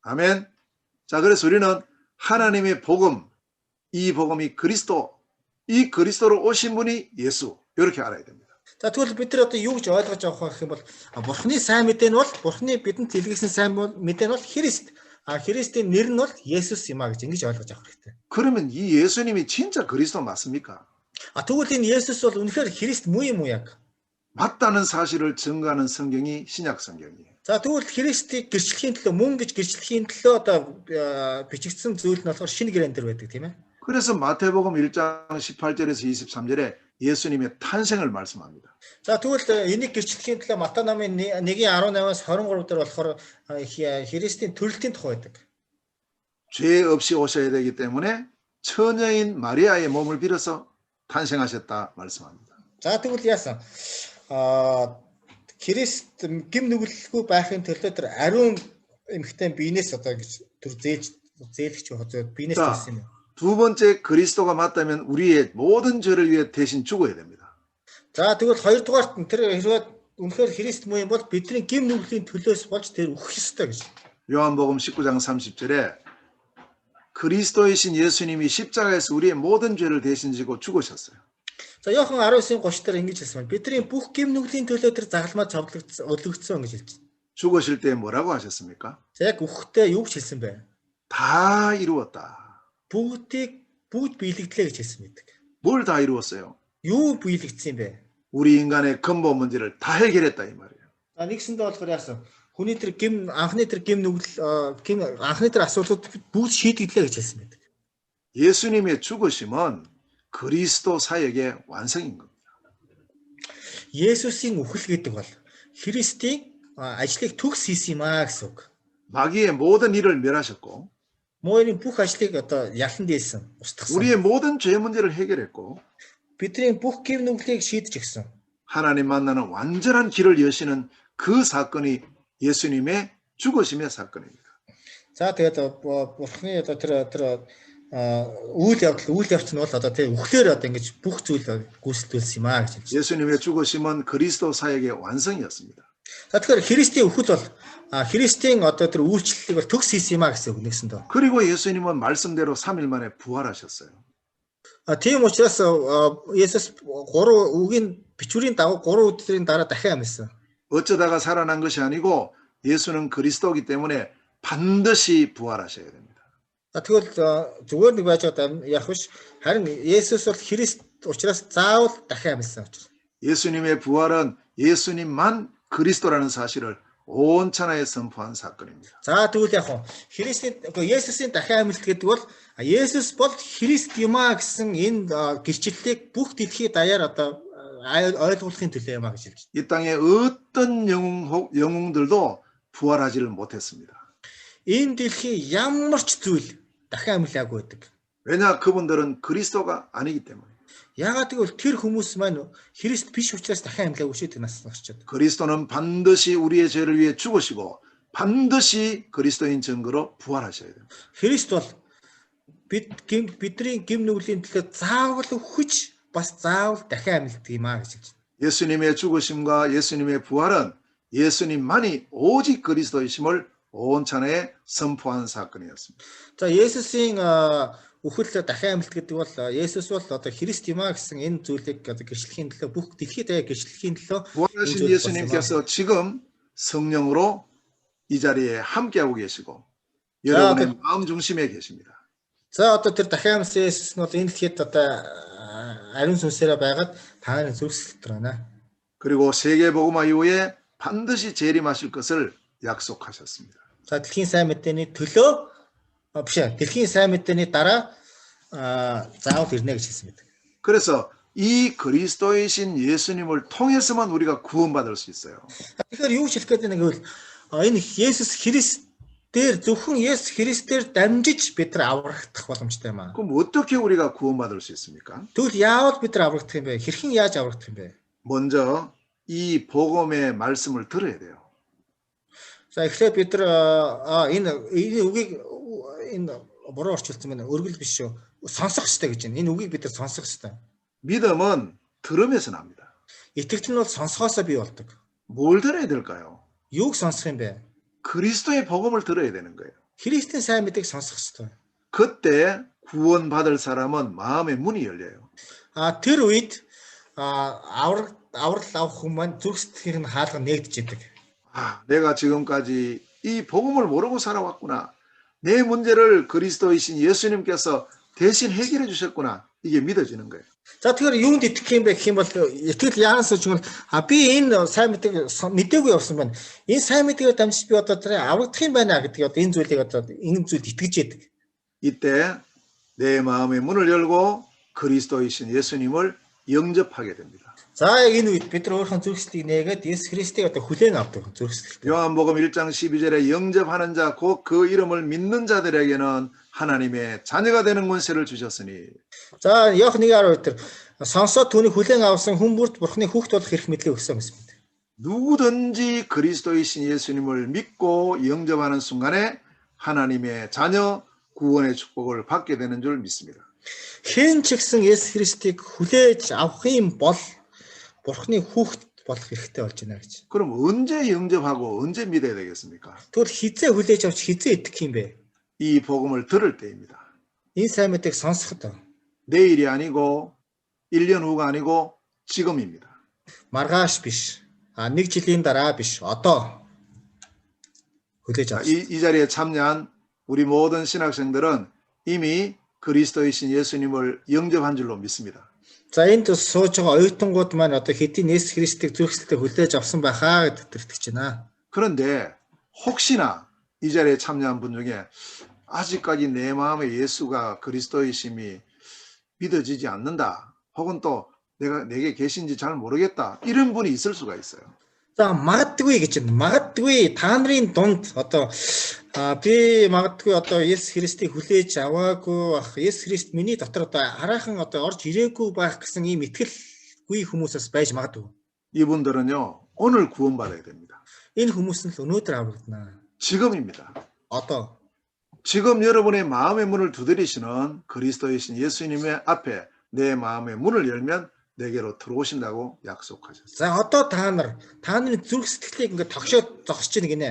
아멘. 자, 그래서 우리는 하나님의 복음, 이 복음이 그리스도, 이 그리스도로 오신 분이 예수 이렇게 알아야 됩니다. За тэгвэл бид нар одоо юу гэж ойлгож авах юм бол Бурхны сайн мэдээ нь бол Бурхны бидэнд илгээсэн сайн мэдээ нь бол Христ. Христийн нэр нь бол Есүс юм а гэж ингэж ойлгож авах хэрэгтэй. 그러면 이 예수님이 진짜 그리스도 맞습니까? Тэгвэл энэ Есүс бол үнэхээр Христ муу юм уу яг? 맞다는 사실을 증거하는 성경이 신약 성경이에요. За тэгвэл Христийг гэрчлэхийн төлөө мөн гэж гэрчлэхийн төлөө одоо бичигдсэн зүйл нь болохоор шинэ гэрэн дээр байдаг тийм ээ. 그래서 마태복음 1장 18절에서 23절에 예수님의 탄생을 말씀합니다. За тэгвэл энийг гэрчлэхийн төлөө Матай намын 1:18-аас 23 дээр болохоор Христийн төрөлтийн тухай байдаг. 죄 없이 오셔야 되기 때문에 처녀인 마리아의 몸을 빌어서 탄생하셨다 말씀합니다. За тэгвэл яасан? Христ гим нүгэлгүй байхын төлөө тэр ариун эмхтэн биенээс одоо гэж төр зээлгч биенээс төрсэн юм. 두 번째 그리스도가 맞다면 우리의 모든 죄를 위해 대신 죽어야 됩니다. За тэгвэл хоёрдугаарт нь тэр хэрвээ үнэхээр Христ муу юм бол бидний гим нүглийн төлөөс болж тэр өгөх ёстой гэж. 요한복음 19장 30절에 그리스도이신 예수님이 십자가에서 우리의 모든 죄를 대신 지고 죽으셨어요. За Иохан 19:30 дээр ингэж хэлсэн байна. Бидний бүх гим нүглийн төлөө тэр загалмаа өлөгдсөн гэж хэлж байна. 죽으실 때 뭐라고 하셨습니까? За яг өгөхдөө юу гэж хэлсэн бэ? 다 이루었다. бүгд биелэгдлээ гэж хэлсэн байдаг. 뭘 다 이루었어요? Юу биелэгдсэн бэ? 우리 인간의 근본 문제를 다 해결했다 이 말이에요. За нэгсэндээ болохоор яасан? Хүний тэр анхны тэр анхны тэр асуудлууд бүгд шийдэгдлээ гэж хэлсэн байдаг. 예수님의 죽으심은 그리스도 사역의 완성인 겁니다. Есүсийн үхэл гэдэг бол Христийн ажлыг төгс хийсэн юм аа гэсэн үг. 마귀의 모든 일을 멸하셨고 Мойрын бүх ажлыг одоо ялан дээсэн, устгасан. 우리의 모든 죄 문제를 해결했고 бидний бүх гим нүглийг шийдэж өгсөн. 하나님 만나는 완전한 길을 여시는 그 사건이 예수님의 죽으심의 사건입니다. За тэгээд бурхны одоо тэр үйл явц нь бол одоо тийм үхлээр одоо ингэж бүх зүйл гүйцэтгүүлсэн юм аа гэж хэлж. 예수님의 죽으심은 그리스도 사역의 완성이었습니다. За тэгэхээр Христийн үхэл бол Христийн одоо тэр үйлчлэлийг бол төгс хийсэн юм а гэсэн үг нэгсэндээ. 그리고 예수님은 말씀대로 3일 만에 부활하셨어요. Тийм учраас Есүс 3 үгийн бичвэрийн дагуу 3 өдрийн дараа дахин амьсан. 어쩌다가 살아난 것이 아니고 예수는 그리스도이기 때문에 반드시 부활하셔야 됩니다. Тэгвэл зүгээр нэг байж байгаа ярих биш. Харин Есүс бол Христ учраас заавал дахин амьсан учраас. 예수님의 부활은 예수님만 그리스도라는 사실을 온 천하에 선포한 사건입니다. За тэгвэл яг Есүсийн дахин амьд гэдэг бол Есүс бол Христ юм а гэсэн энэ гэрчлэлийг бүх дэлхий даяар одоо ойлгуулахын төлөө юм а гэж хэлж байна. 이 땅에 어떤 영웅들도 부활하지를 못했습니다. Энэ дэлхий ямар ч зүйл дахин амьлаагүй байдаг. 왜냐 그분들은 그리스도가 아니기 때문에. Яагаад гэвэл тэр хүмүүс маань Христ биш учраас дахин амьлаагүй шүү дээ нас гарчаад. 그리스도는 반드시 우리의 죄를 위해 죽으시고 반드시 그리스도인 증거로 부활하셔야 됩니다. Христ бол бидний гим нүглийн төлөө заавал өгч бас заавал дахин амьлдаг юм а гэж хэлж байна. 예수님의 죽으심과 예수님의 부활은 예수님만이 오직 그리스도이심을 온 천하에 선포한 사건이었습니다. За Есүсийн үхэл дахин амьлт гэдэг бол Есүс бол одоо Христ юм а гэсэн энэ зүйлийг одоо гэрчлэхийн төлөө бүх дэлхийд даяар гэрчлэхийн төлөө 부활하신 예수님께서 지금 성령으로 이 자리에 함께하고 계시고 여러분의 마음 중심에 계십니다. За одоо тэр дахин амьсан Есүс нь бол энэ дэлхийд одоо ариун сүнсээрээ байгаад та нарын зүрхсэлтэр байна. 그리고 세계 복음화 이후에 반드시 재림하실 것을 약속하셨습니다. За дэлхийн сайн мэдээний төлөө биш дэлхийн сайн мэдээний дараа заавал ирнэ гэж хэлсэн байдаг. 그래서 이 그리스도이신 예수님을 통해서만 우리가 구원받을 수 있어요. Тэгэхээр юу ч хэлэх гээд нэг гэвэл энэ Есүс Христээр зөвхөн Есүс Христээр дамжиж бид нар аврагдах боломжтой юм аа. 그럼 어떻게 우리가 구원받을 수 있습니까? Тэгвэл яавал бид нар аврагдах юм бэ? Хэрхэн яаж аврагдах юм бэ? 먼저 이 복음의 말씀을 들어야 돼요. За эхлээд бид нар энэ үгийг энэ буруу орчуулсан байна. Өргөл биш шүү. Сонсох хэрэгтэй гэж байна. Энэ үгийг бид нар сонсох хэрэгтэй. 믿음은 들으면서 납니다. Итгэл нь бол сонсохоосоо бий болдог. 뭘 들어야 될까요? Юуг сонсох юм бэ? 그리스도의 복음을 들어야 되는 거예요. Христийн сайн мэдээг сонсох хэрэгтэй. 그때 구원받을 사람은 마음의 문이 열려요. Тэр үед аврал авах хүмүүс маань зүрх сэтгэл нь хаалга нэгдэж идэг. 내가 지금까지 이 복음을 모르고 살아왔구나. 내 문제를 그리스도이신 예수님께서 대신 해결해 주셨구나. 이게 믿어지는 거예요. За тэгэхээр юунд итгэх юм бэ гэх юм бол итгэл яанаас ч юм би энэ сайн мэдээг мэдээгүй явсан байна. Энэ сайн мэдээгээр дамжиж би одоо тэр аврагдах юм байна гэдэг одоо энэ зүйлийг одоо энэ зүйлд итгэж яадаг. 이때 내 마음의 문을 열고 그리스도이신 예수님을 영접하게 됩니다. За яг энэ үед бид нар өөрийнхөө зүрхсэлийг нээгээд Есүс Христийг одоо хүлээн авдаг зүрхсэлтэй. 요한복음 1장 12절에 영접하는 자 곧 그 이름을 믿는 자들에게는 하나님의 자녀가 되는 권세를 주셨으니. За Иохан 1:12 дээр сонсоод түүнийг хүлээн авсан хүмүүст Бурхны хүүхд болох эрх мэдлийг өгсөн гэсэн мэт. 누구든지 그리스도이신 예수님을 믿고 영접하는 순간에 하나님의 자녀 구원의 축복을 받게 되는 줄 믿습니다. Хэн ч гэсэн Есүс Христийг хүлээж авах юм бол Бурхны хүүхд болох хэрэгтэй болж байна гэж. 그럼 언제 영접하고 언제 믿어야 되겠습니까? Тэгвэл хизээ хүлээж авч хизээ итгэх юм бэ? 이 복음을 들을 때입니다. Энэ сайн мэдээг сонсохдоо. 내일이 아니고 1년 후가 아니고 지금입니다. Маргааш биш. Нэг жилийн дараа биш. Одоо хүлээж авах. 이 자리에 참여한 우리 모든 신학생들은 이미 그리스도이신 예수님을 영접한 줄로 믿습니다. За энд сууж байгаа оюутангууд маань одоо хэдийн Есүс Христийг зүрхсэлтэй хүлээж авсан байхаа гэдэгт итгэж байна. 그런데 혹시나 이 자리에 참여한 분 중에 아직까지 내 마음에 예수가 그리스도이심이 믿어지지 않는다. 혹은 또 내게 계신지 잘 모르겠다. 이런 분이 있을 수가 있어요. За магадгүй гэж байна. Магадгүй та нарын дунд одоо би магадгүй одоо Есүс Христийг хүлээж аваагүй бах. Есүс Христ миний дотор одоо хараахан одоо орж ирээгүй байх гэсэн ийм итгэлгүй хүмүүсээс байж магадгүй. 이분들은요. 오늘 구원받아야 됩니다. Энэ хүмүүс нь л өнөөдөр аврагдана. 지금입니다. Одоо 지금 여러분의 마음의 문을 두드리시는 그리스도이신 예수님의 앞에 내 마음의 문을 열면 내게로 들어오신다고 약속하셨어요. За одоо та нарын зүрх сэтгэлийг ингээд тогшоод зогсож байна гинэ.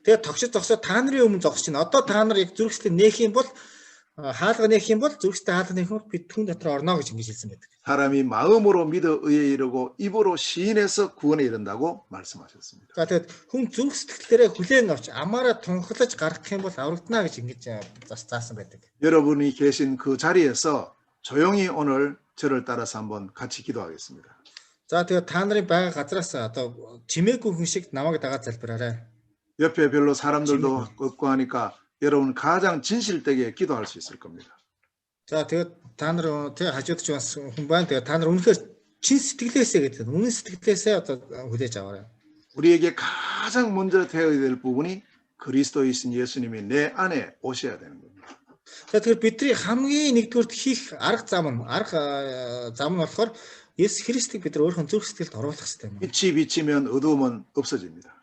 Тэгээд тогшоод зогсоод та нарын өмнө зогсож байна. Одоо та нар яг зүрх сэтгэл нээх юм бол хаалга нээх юм бол зүрх сэтгэл хаалга нээх юм бол бид түүн дотор орно гэж ингэж хэлсэн байдаг. 사람이 마음으로 믿어 의에 이르고 입으로 시인해서 구원에 이른다고 말씀하셨습니다. За тэгээд хүн зүрх сэтгэлээрээ хүлээн авч амаараа тунхлаж гаргах юм бол аврагдана гэж ингэж заасан байдаг. 여러분이 계신 그 자리에서 조용히 오늘 저를 따라서 한번 같이 기도하겠습니다. За тэгээд та нарын байгаа газраас одоо чимээгүй хүн шиг намайг дагаад залбираарай. 옆에 별로 사람들도 없고 하니까 여러분 가장 진실되게 기도할 수 있을 겁니다. За тэгээд та нар тэг хажууд ч бас хүн байна. Тэгээд та нар үнэхээр чин сэтгэлээсээ гэдэг. Үнэн сэтгэлээсээ одоо хүлээж аваарай. 우리에게 가장 먼저 되어야 될 부분이 그리스도이신 예수님이 내 안에 오셔야 되는 겁니다. За тэгэхээр бидний хамгийн нэгдүгээр хийх арга зам нь болохоор Есүс Христийг бид нар өөрийнхөө зүрх сэтгэлд оруулах хэрэгтэй юм. 빛이 비치면 어두움은 없어집니다.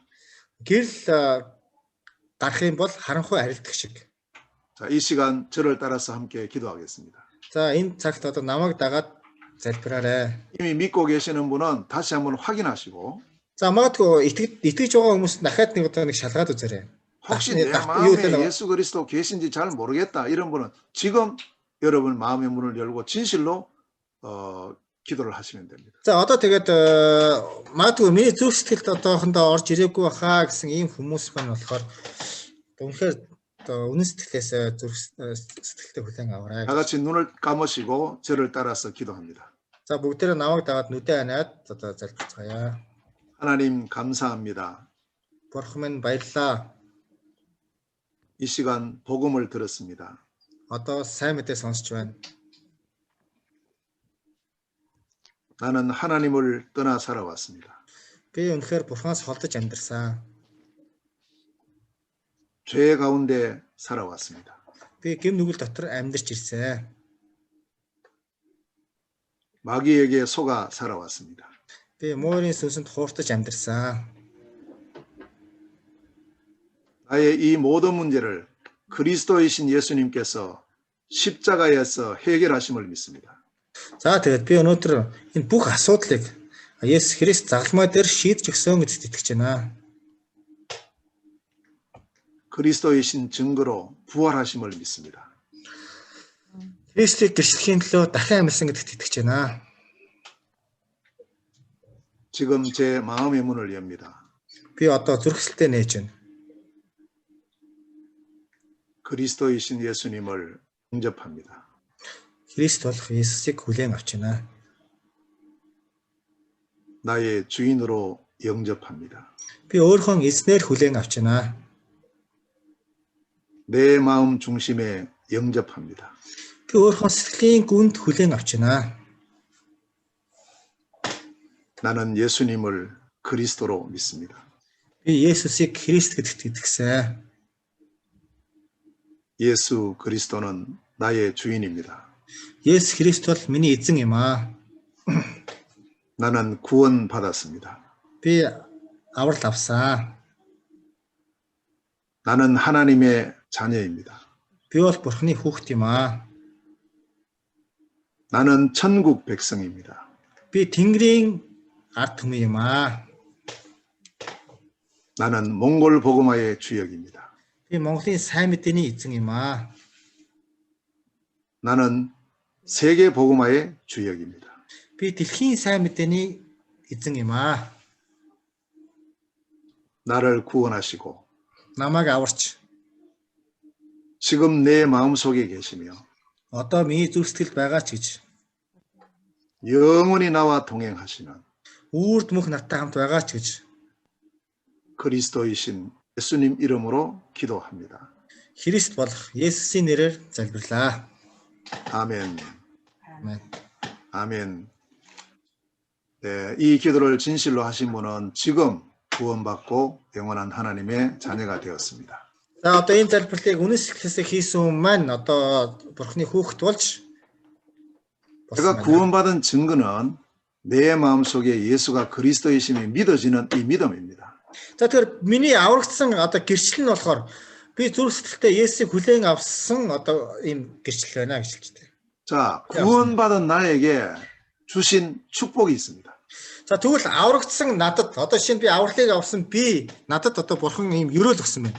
Гэрэл гарах юм бол харанхуй арилдаг шиг. 자, 이 시간 저를 따라서 함께 기도하겠습니다. За энэ цагт одоо намайг дагаад залбираарай. 이미 믿고 계시는 분은 다시 한번 확인하시고 За магадгүй итгэж байгаа хүмүүс дахиад нэг удаа нэг шалгаад үзээрэй. 혹시 내 마음에 예수 그리스도 계신지 잘 모르겠다 이런 분은 지금 여러분 마음의 문을 열고 진실로 기도를 하시면 됩니다. За одоо тэгээд магадгүй миний зүрх сэтгэлд одоохондоо орж ирээгүй баха гэсэн ийм хүмүүс байна болохоор үнэхээр үнэн сэтгэлээс зүрх сэтгэлтэй хүлээн аваарай. 다 같이 눈을 감으시고 저를 따라서 기도합니다. За бүгдээрээ намайг дагаад нүдэ ханаад одоо залбирцгаая. 하나님 감사합니다. Бурхан минь баярлалаа. 이 시간 복음을 들었습니다. Одоо сайн мэдээ сонсч байна. 나는 하나님을 떠나 살아왔습니다. Би үнэхээр Бурханаас холдож амьдарсан. 죄 가운데 살아왔습니다. Би гэм нүгэл дотор амьдарч ирсэн. 마귀에게 속아 살아왔습니다. Би муурын сүнсэнд хууртаж амьдарсан. 나의 이 모든 문제를 그리스도이신 예수님께서 십자가에서 해결하심을 믿습니다. За тэгээд би өнөөдөр энэ бүх асуудлыг Есүс Христ загалмай дээр шийдэж өгсөн гэдэгт итгэж байна. 그리스도이신 증거로 부활하심을 믿습니다. Христийг гэрчлэхийн төлөө дахин амьсан гэдэгт итгэж байна. 지금 제 마음의 문을 엽니다. Би одоо зүрхсэлтэй нээж байна. 그리스도이신 예수님을 영접합니다. Христ болох Есүсийг хүлээн авч байна. 나의 주인으로 영접합니다. Би өөрийнхөө эзнээр хүлээн авч байна. 내 마음 중심에 영접합니다. Би өөрийнхөө сэтгэлийн гүнд хүлээн авч байна. 나는 예수님을 그리스도로 믿습니다. Би Есүсийг Христ гэдэгт итгэсэн. 예수 그리스도는 나의 주인입니다. Есүс Христ бол миний эзэн юм аа. 나는 구원받았습니다. Би аврал авсан. 나는 하나님의 자녀입니다. Би бол Бурханы хүүхэд юм аа. 나는 천국 백성입니다. Би Тэнгэрийн ард түмэн юм аа. 나는 몽골 복음화의 주역입니다. Би Монголын сайн мэдээний эзэн юм аа. 나는 세계 복음화의 주역입니다. Би дэлхийн сайн мэдээний эзэн юм аа. 나를 구원하시고 Намайг аварч 지금 내 마음속에 계시며 одоо миний зүрх сэтгэлд байгаа ч гэж 영원히 나와 동행하시는 үрд мөх надтай хамт байгаа ч гэж 그리스도이신 예수님 이름으로 기도합니다. Христ болох Есүсийн нэрээр залбирлаа. 아멘. 아멘. 아멘. 네, 이 기도를 진실로 하신 분은 지금 구원받고 영원한 하나님의 자녀가 되었습니다. За одоо энэ залбирлыг үнэн сэтгэлээсээ хийсэн хүн маань одоо Бурхны хүүхэд болж 제가 구원받은 증거는 내 마음속에 예수가 그리스도이심이 믿어지는 이 믿음입니다. За тэгэхээр миний аврагдсан одоо гэрчлэл нь болохоор би зүрх сэтгэлдээ Есүсийг хүлээн авсан одоо ийм гэрчлэл байна гэж хэлж байна. 자, 구원받은 나에게 주신 축복이 있습니다. За тэгвэл аврагдсан надад одоо шинэ би авралыг авсан би надад одоо бурхан ийм өрөөл өгсөн байна.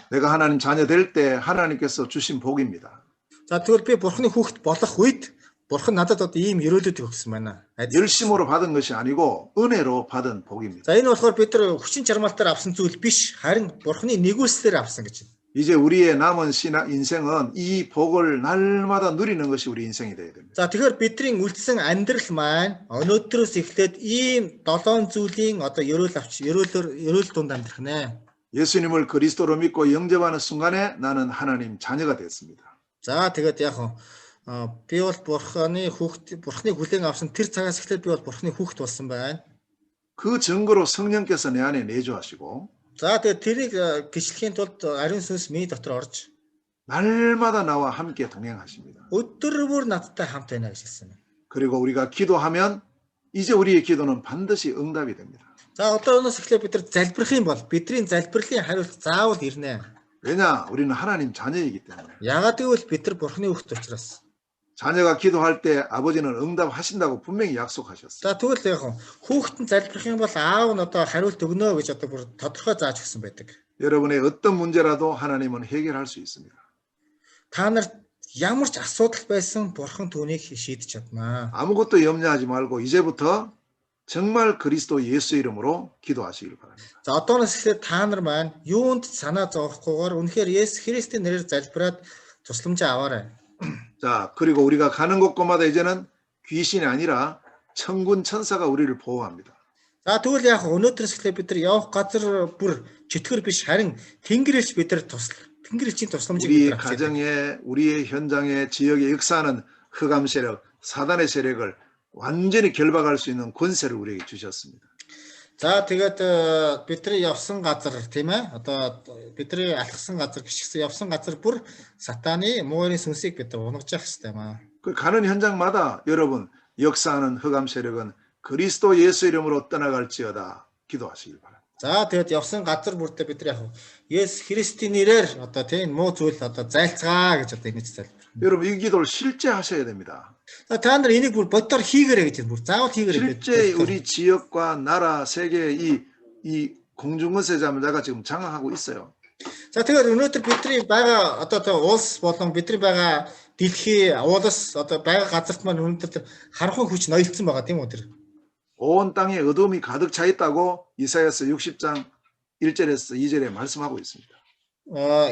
내가 하나님 자녀 될 때 하나님께서 주신 복입니다. За тэгвэл би бурханы хүүхэд болох үед бурхан надад одоо ийм өрөөлөд өгсөн байна. 열심으로 받은 것이 아니고 은혜로 받은 복입니다. За энэ болохоор бид нар хүчин чармаалтаар авсан зүйл биш, харин бурханы нэгүүлслээр авсан гэж байна. 이제 우리의 남은 인생은 이 복을 날마다 누리는 것이 우리 인생이 되어야 됩니다. За тэгэхээр бидний үлдсэн амьдрал маань өнөөдрөөс эхлээд ийм 7 зүйлийн одоо өрөөл дунд амьдрах нэ. 예수님을 그리스도로 믿고 영접하는 순간에 나는 하나님 자녀가 됐습니다. За тэгээд яг би бол бурханы хүлээн авсан тэр цагаас эхлээд би бол бурханы хүүхэд болсон байна. 그 증거로 성령께서 내 안에 내주하시고 За тэгээд тэрийг гიშлэхийн тулд ариун сүнс миний дотор орж 날마다 나와 함께 동행하십니다. өдөр бүр надтай хамт байна гэж хэлсэн. 그리고 우리가 기도하면 이제 우리의 기도는 반드시 응답이 됩니다. За одооноос эхлээд бид нар залбирх юм бол бидний залбирлын хариулт заавал ирнэ. 왜냐? 우리는 하나님 자녀이기 때문에. Яагаад гэвэл бид нар бурханы хүүхэд учраас. 자녀가 기도할 때 아버지는 응답하신다고 분명히 약속하셨어요. За тэгвэл яг хүүхэд нь залбирх юм бол аав нь одоо хариулт өгнө гэж одоо бүр тодорхой зааж өгсөн байдаг. 여러분의 어떤 문제라도 하나님은 해결할 수 있습니다. Та нарт ямар ч асуудал байсан бурхан түүнийг шийдэж чаднаа. 아무것도 염려하지 말고 이제부터 정말 그리스도 예수 이름으로 기도하시길 바랍니다. За одооноос эхлээд та нар маань юунд санаа зовохгүйгээр үнэхээр Есүс Христийн нэрээр залбираад тусламжаа аваарай. 자, 그리고 우리가 가는 곳곳마다 이제는 귀신이 아니라 천군 천사가 우리를 보호합니다. За тэгвэл яг өнөөдрөөс эхлээд бид нар явах газар бүр чөтгөр биш харин Тэнгэрэлч бид нар Тэнгэрэлчийн тусламжийг 우리 бид нар авч. 가정에 우리의 현장에 지역에 역사하는 흑암 세력, 사단의 세력을 완전히 결박할 수 있는 권세를 우리에게 주셨습니다. За тэгээд бидний явсан газар тийм ээ одоо бидний алхсан газар гიშгсэн явсан газар бүр сатаны муурын сүнсийг бид нар унгаж явах хэрэгтэй маа. 그 가는 현장마다 여러분 역사하는 흑암 세력은 그리스도 예수 이름으로 떠나갈지어다 기도하시길 바랍니다. За тэгээд явсан газар бүртээ бид нар яг Есүс Христийн нэрээр одоо тийм муу зүйл одоо зайлцгаа гэж одоо ингэж залбир. 여러분 이 기도를 실제 하셔야 됩니다. За та нар энийг бүр боддоор хийгээрэй гэж бүр заавал хийгээрэй. 실제 우리 지역과 나라 세계의 이 공중권세자가 지금 장악하고 있어요. За тэгээд өнөөдөр бидний байгаа одоо улс болон бидний байгаа дэлхий улс одоо байгаа газарт маань өнөөдөр харанхуй хүч ноёлцсон байгаа тийм үү тэр. 온 땅에 어둠이 가득 차 있다고 이사야서 60장 1절에서 2절에 말씀하고 있습니다.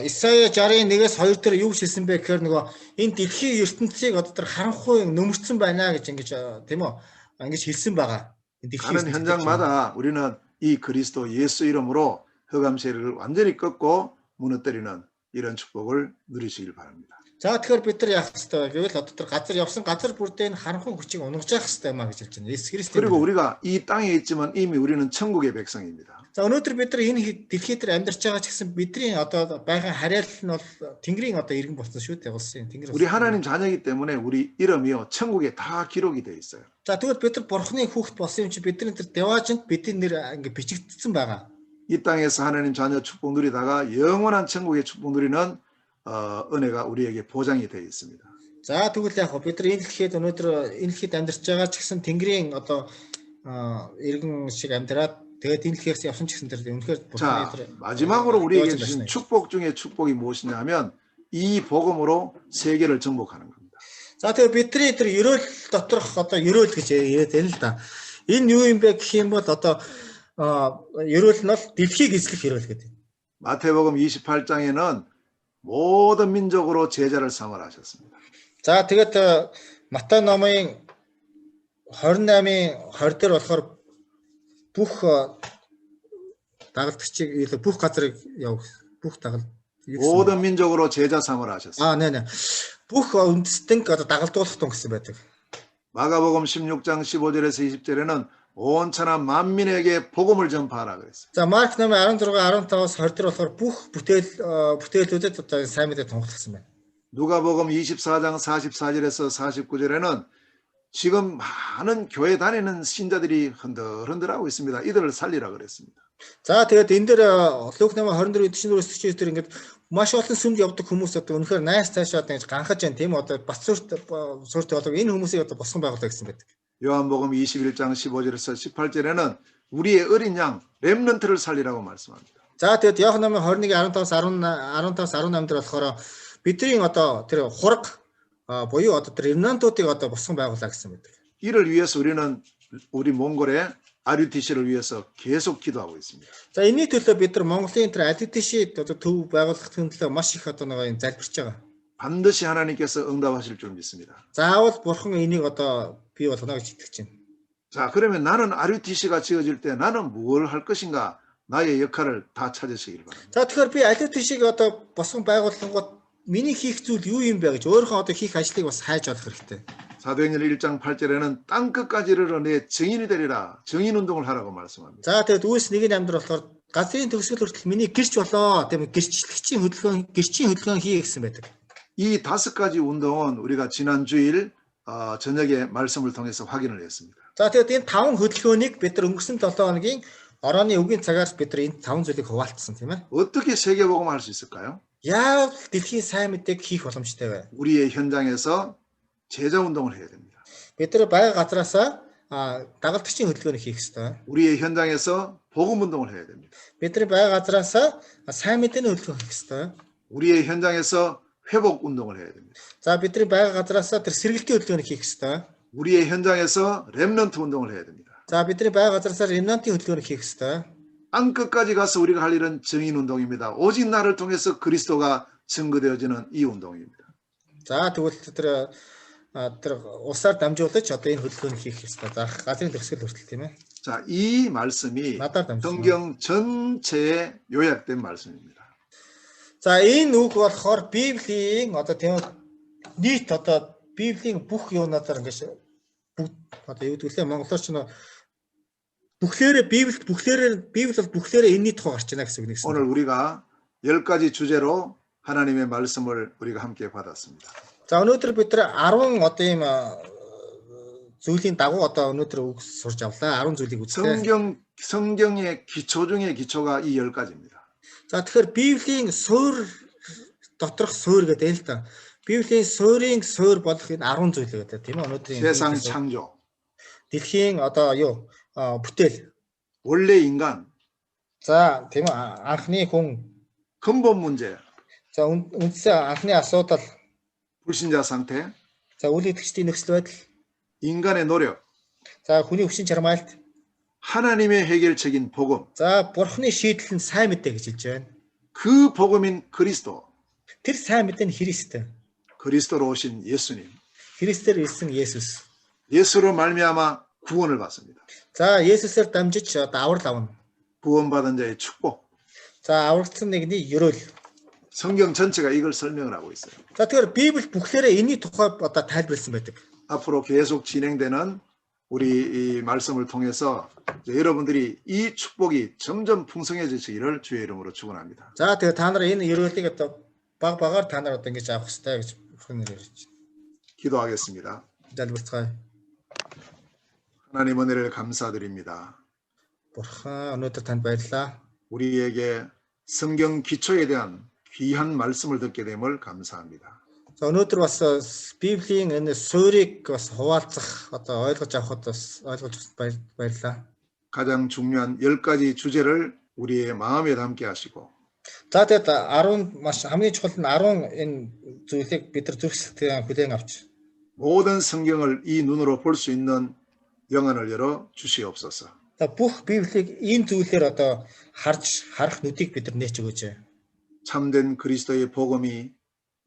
Исая 61-ээс 2 дээр юу хэлсэн бэ гэхээр нөгөө энэ дэлхийн ертөнцийг одоо тэр харанхуй нөмөрцөн байна гэж ингэж тийм үү ингэж хэлсэн байгаа. 가는 현장마다 우리는 이 그리스도 예수 이름으로 흑암 세력을 완전히 꺾고 무너뜨리는 이런 축복을 누리시길 바랍니다. За тэгэхээр бид нар яах ёстой гэвэл одоо тэр газар явсан газар бүрдээ энэ харанхуй хүчийг унгаж явах ёстой маа гэж хэлж байна. Есүс Христийн. 그리고 우리가 이 땅에 있지만 이미 우리는 천국의 백성입니다. За өнөөдөр бид нар энэ дэлхий дээр амьдарч байгаа ч гэсэн бидний одоо байгаа харьяал нь бол Тэнгэрийн одоо иргэн болсон шүү дээ улсын Тэнгэр. 우리 하나님 자녀이기 때문에 우리 이름이요 천국에 다 기록이 되어 있어요. За тэгвэл бид нар бурхны хүүхэд болсон юм чи бидний тэр деважинд бидний нэр ингэ бичигдсэн байгаа. 이 땅에서 하나님 자녀 축복 누리다가 영원한 천국의 축복 누리는 은혜가 우리에게 보장이 되어 있습니다. За тэгвэл яг бид нар энэ дэлхийд өнөөдөр энэ дэлхийд амьдарч байгаа ч гэсэн Тэнгэрийн одоо иргэн шиг амьдраад тэгээд энэ дэлхиээс явсан ч гэсэн тэр үнэхээр 자, 마지막으로 우리에게 주신 축복 중에 축복이 무엇이냐면 이 복음으로 세계를 정복하는 겁니다. За тэгээд бидний тэр ерөөл доторх одоо ерөөл гэж яриад байна л да. Энэ юу юм бэ гэх юм бол одоо ерөөл нь бол дэлхийг эзлэх ерөөл гэдэг. 마태복음 28장에는 모든 민족으로 제자를 삼으라 하셨습니다. За тэгээд Матай номын 28-ын 20 дээр болохоор бүх дагалдагчийг бүх газрыг явах бүх 모든 민족으로 제자 삼으라 하셨습니다. нэ. Бүх үндэстэн одоо дагалдуулах тун гэсэн байдаг. 마가복음 16장 15절에서 20절에는 온 천하 만민에게 복음을 전파하라 그랬어요. За Марк номын 16, 15-аас 20 дээр болохоор бүх бүтээлүүдэд одоо сайн мэдээ тунхагласан байна. 누가복음 24장 44절에서 49절에는 지금 많은 교회 다니는 신자들이 흔들흔들하고 있습니다. 이들을 살리라 그랬습니다. За тэгээд энэ дээр Лук номын 24-44-49 дээр ингээд маш олон сүмд явдаг хүмүүс одоо үнэхээр найс цаашаа ингэж ганхаж байна тийм одоо бас сүрт болов энэ хүмүүсийг одоо босгон байгуулах гэсэн байдаг. 요한복음 21장 15절에서 18절에는 우리의 어린 양 렘넌트를 살리라고 말씀합니다. За тэгээд Иохан номын 21:15-18 дээр болохоор бидний одоо тэр хураг буюу одоо тэр ремнантуудыг одоо босгон байгуулаа гэсэн мэт. 이를 위해서 우리는 우리 몽골의 RUTC를 위해서 계속 기도하고 있습니다. За энэний төлөө бид нар Монголын тэр RUTC одоо төв байгуулах төлөө маш их одоо нэг залбирч байгаа. 반드시 하나님께서 응답하실 줄 믿습니다. Заавал бурхан энийг одоо бий болгоно гэж итгэж байна. 자, 그러면 나는 RUTC가 지어질 때 나는 뭘 할 것인가? 나의 역할을 다 찾으시길 바랍니다. За тэгэхээр би RUTC-г одоо босгон байгуулангууд миний хийх зүйл юу юм бэ гэж өөрөө одоо хийх ажлыг бас хайж олох хэрэгтэй. 사도행전 1장 8절에는 땅 끝까지 이르러 내 증인이 되리라. 증인 운동을 하라고 말씀합니다. За тэгээд Үлс 1:8 дээр болохоор газрын төгсгөл хүртэл миний гэрч болоо. Тийм гэрчлэгчийн хөдөлгөөн хий гэсэн байдаг. 이 5가지 운동은 우리가 지난 주일 저녁에 말씀을 통해서 확인을 했습니다. За тэгээд энэ 5 хөдөлгөөнийг бид нар өнгөрсөн 7 хоногийн орооны үгийн цагаас бид нар энэ 5 зүйлийг хуваалцсан тийм ээ. 어떻게 세계복음을 할 수 있을까요? Яг дэлхийн сайн мэдээг хийх боломжтой вэ? 우리의 현장에서 제자 운동을 해야 됩니다. бид нар байга газраасаа дагалдагчийн хөдөлгөөнийг хийх ёстой. 우리의 현장에서 복음 운동을 해야 됩니다. бид нар байга газраасаа сайн мэдээний хөдөлгөөн хийх ёстой. 우리의 현장에서 회복 운동을 해야 됩니다. За бидний байга газраасаа тэр сэргэлтийн хөдөлгөөнийг хийх ёстой. 우리의 현장에서 렘넌트 운동을 해야 됩니다. За бидний байга газраасаа ремнантийн хөдөлгөөнийг хийх ёстой. 땅 끝까지 가서 우리가 할 일은 증인 운동입니다. 오직 나를 통해서 그리스도가 증거되어지는 이 운동입니다. За тэгвэл тэр усаар дамжуулж одоо энэ хөдөлгөөнийг хийх ёстой. За газрын төгсгөл хүртэл тийм ээ. 자, 이 말씀이 надаар дамжуулна. 성경 전체에 요약된 말씀입니다. За энэ үг болохоор Библийн одоо тийм нийт одоо Библийн бүх юунуудаар ингэж бүгд одоо юу гэдгэлээ монголоор ч нөө бүхлээрээ Библиэд Библи бол бүхлээрээ энэний тухай гарч байна гэсэн үг нэгсэн. 오늘 우리가 10가지 주제로 하나님의 말씀을 우리가 함께 받았습니다. За өнөөдөр бид нар 10 одоо ийм зүйлийн дагуу одоо өнөөдөр үг сурч авлаа. 10 зүйлийг үзлээ. 성경의 기초 중에 기초가 이 10가지입니다. За тэгэхээр Библийн суурь доторх суурь гэдэг л да. Библийн суурийн суурь болох энэ 10 зүйл гэдэг тийм ээ өнөөдрийн 세상 창조, дэлхийн одоо юу бүтээл. 원래 인간, За тийм ээ анхны хүн. 근본 문제, За үндсэн анхны асуудал. 불신자 상태, За үйл итгэгчдийн нөхцөл байдал. 인간의 노력, За хүний хүчин чармайлт. 하나님의 해결책인 복음. За бурхны шийдэл нь сайн мэдээ гэж хэлж байна. 그 복음인 그리스도. Тэр сайн мэдээ нь Христ. 그리스도로 오신 예수님. Христээр ирсэн Есүс. 예수로 말미암아 구원을 받습니다. За Есүсээр дамжиж одоо аврал авна. 구원받은 자의 축복. За аврагдсан нэгний ёроол. 성경 전체가 이걸 설명을 하고 있어요. За тэгэхээр Библи бүхлээрээ энэний тухай одоо тайлбарласан байдаг. 앞으로 계속 진행되는 우리 이 말씀을 통해서 여러분들이 이 축복이 점점 풍성해지시기를 주의 이름으로 축원합니다. За тэгээ та нар энэ ёроолыг одоо багаар та нар одоо ингэж авах хэрэгтэй гэж бүхэн ярьж байна. 기도하겠습니다. Залбирцгаая. 하나님 은혜를 감사드립니다. Бурхан өнөөдөр танд баярлалаа. 우리에게 성경 기초에 대한 귀한 말씀을 듣게 됨을 감사합니다. За өнөөдөр бас Библийн энэ суурийг бас хуваалцах одоо ойлгож авахд бас ойлгож баярлалаа. 가장 중요한 10가지 주제를 우리의 마음에 담게 하시고 За тэгээд 10 маш хамгийн чухал нь 10 энэ зүйлийг бид нар зүрх сэтгэлээр хүлээн авч 모든 성경을 이 눈으로 볼 수 있는 영안을 열어 주시옵소서. За бүх Библийг энэ зүйлээр одоо харах нүдийг бид нар нээч өгөөч. 참된 그리스도의 복음이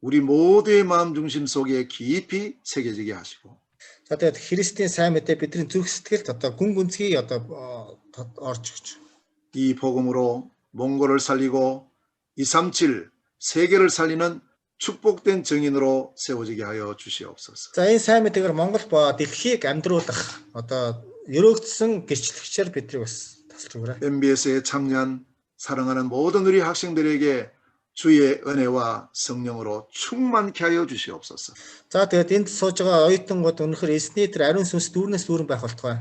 우리 모두의 마음 중심 속에 깊이 새겨지게 하시고 За тэгээд Христийн сайн мэдээ бидний зүрх сэтгэлд одоо гүн гүнзгий одоо орж өгч. 이 복음으로 몽골을 살리고 237 세계를 살리는 축복된 증인으로 세워지게 하여 주시옵소서. За энэ сайн мэдээгээр Монгол ба дэлхийг амьдруулах одоо өрөөгдсөн гэрчлэгчээр биднийг бас тасалж өгөөрэй. MBS에 참여한 사랑하는 모든 우리 학생들에게 주의 은혜와 성령으로 충만케 하여 주시옵소서. За тэгээд энд сууж байгаа оюутангууд өнөхөр эсний тэр ариун сүнс дүүрнээс дүүрэн байх болтугай.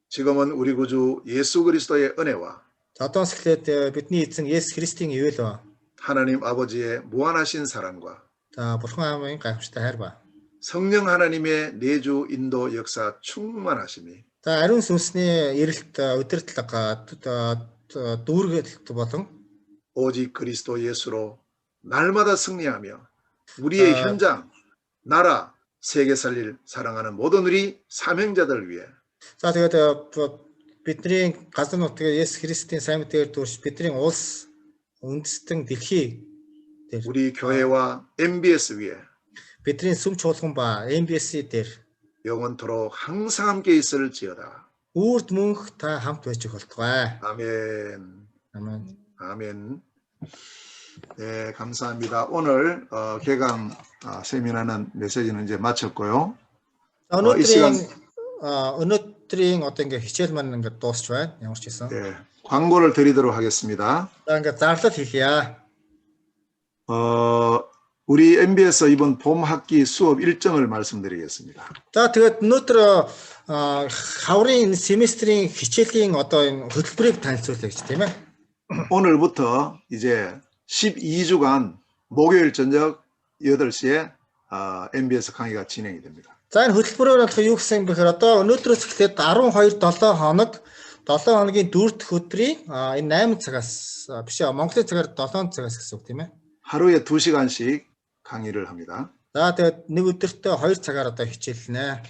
지금은 우리 구주 예수 그리스도의 은혜와 Одоос эхлээд бидний эзэн Есүс Христийн ивэл ба 하나님 아버지의 무한하신 사랑과 за бурхан аавын гайхамшигтай хайр ба 성령 하나님의 내주 인도 역사 충만하심이 За ариун сүнсний эрэлт удирдлага дүүргэлт болон 오직 그리스도 예수로 날마다 승리하며 우리의 아. 현장, 나라, 세계 살릴 사랑하는 모든 우리 사명자들 위해 за тэгээд бидний газар нутгийн Есүс Христийн сайн мэдээгээр дүүрч бидний улс үндэстэн дэлхий дээр 우리 교회와 MBS 위에 бидний сүм чуулган ба MBC дээр 영원토록 항상 함께 있을지어다. үрд мөнх та хамт байж болтугай. 아멘. 아멘. 아멘. 네, 감사합니다. 오늘 개강 세미나는 메시지는 이제 마쳤고요. өнөөдрийн одоо ингээ хичээл маань ингээ дуусч байна. Ямар ч гэсэн. 네, 광고를 드리도록 하겠습니다. За ингээ зарлал хийхье. 우리 MBS 이번 봄 학기 수업 일정을 말씀드리겠습니다. За тэгээд өнөөдөр хаврын семестрийн хичээлийн одоо энэ хөтөлбөрийг танилцуулъя гэж тийм ээ. 오늘부터 이제 12주간 목요일 저녁 8시에 MBS 강의가 진행이 됩니다. За энэ хөтөлбөрөөр болох юу гэсэн бэхээр одоо өнөөдрөөс эхлээд 12 7 хоног 7 хоногийн 4 дахь өдрийн энэ 8 цагаас биш Монголын цагаар 7 цагаас гэсэн үг тийм ээ. 하루에 2시간씩 강의를 합니다. За тэгээд нэг өдөртөө 2 цагаар одоо хичээлнэ.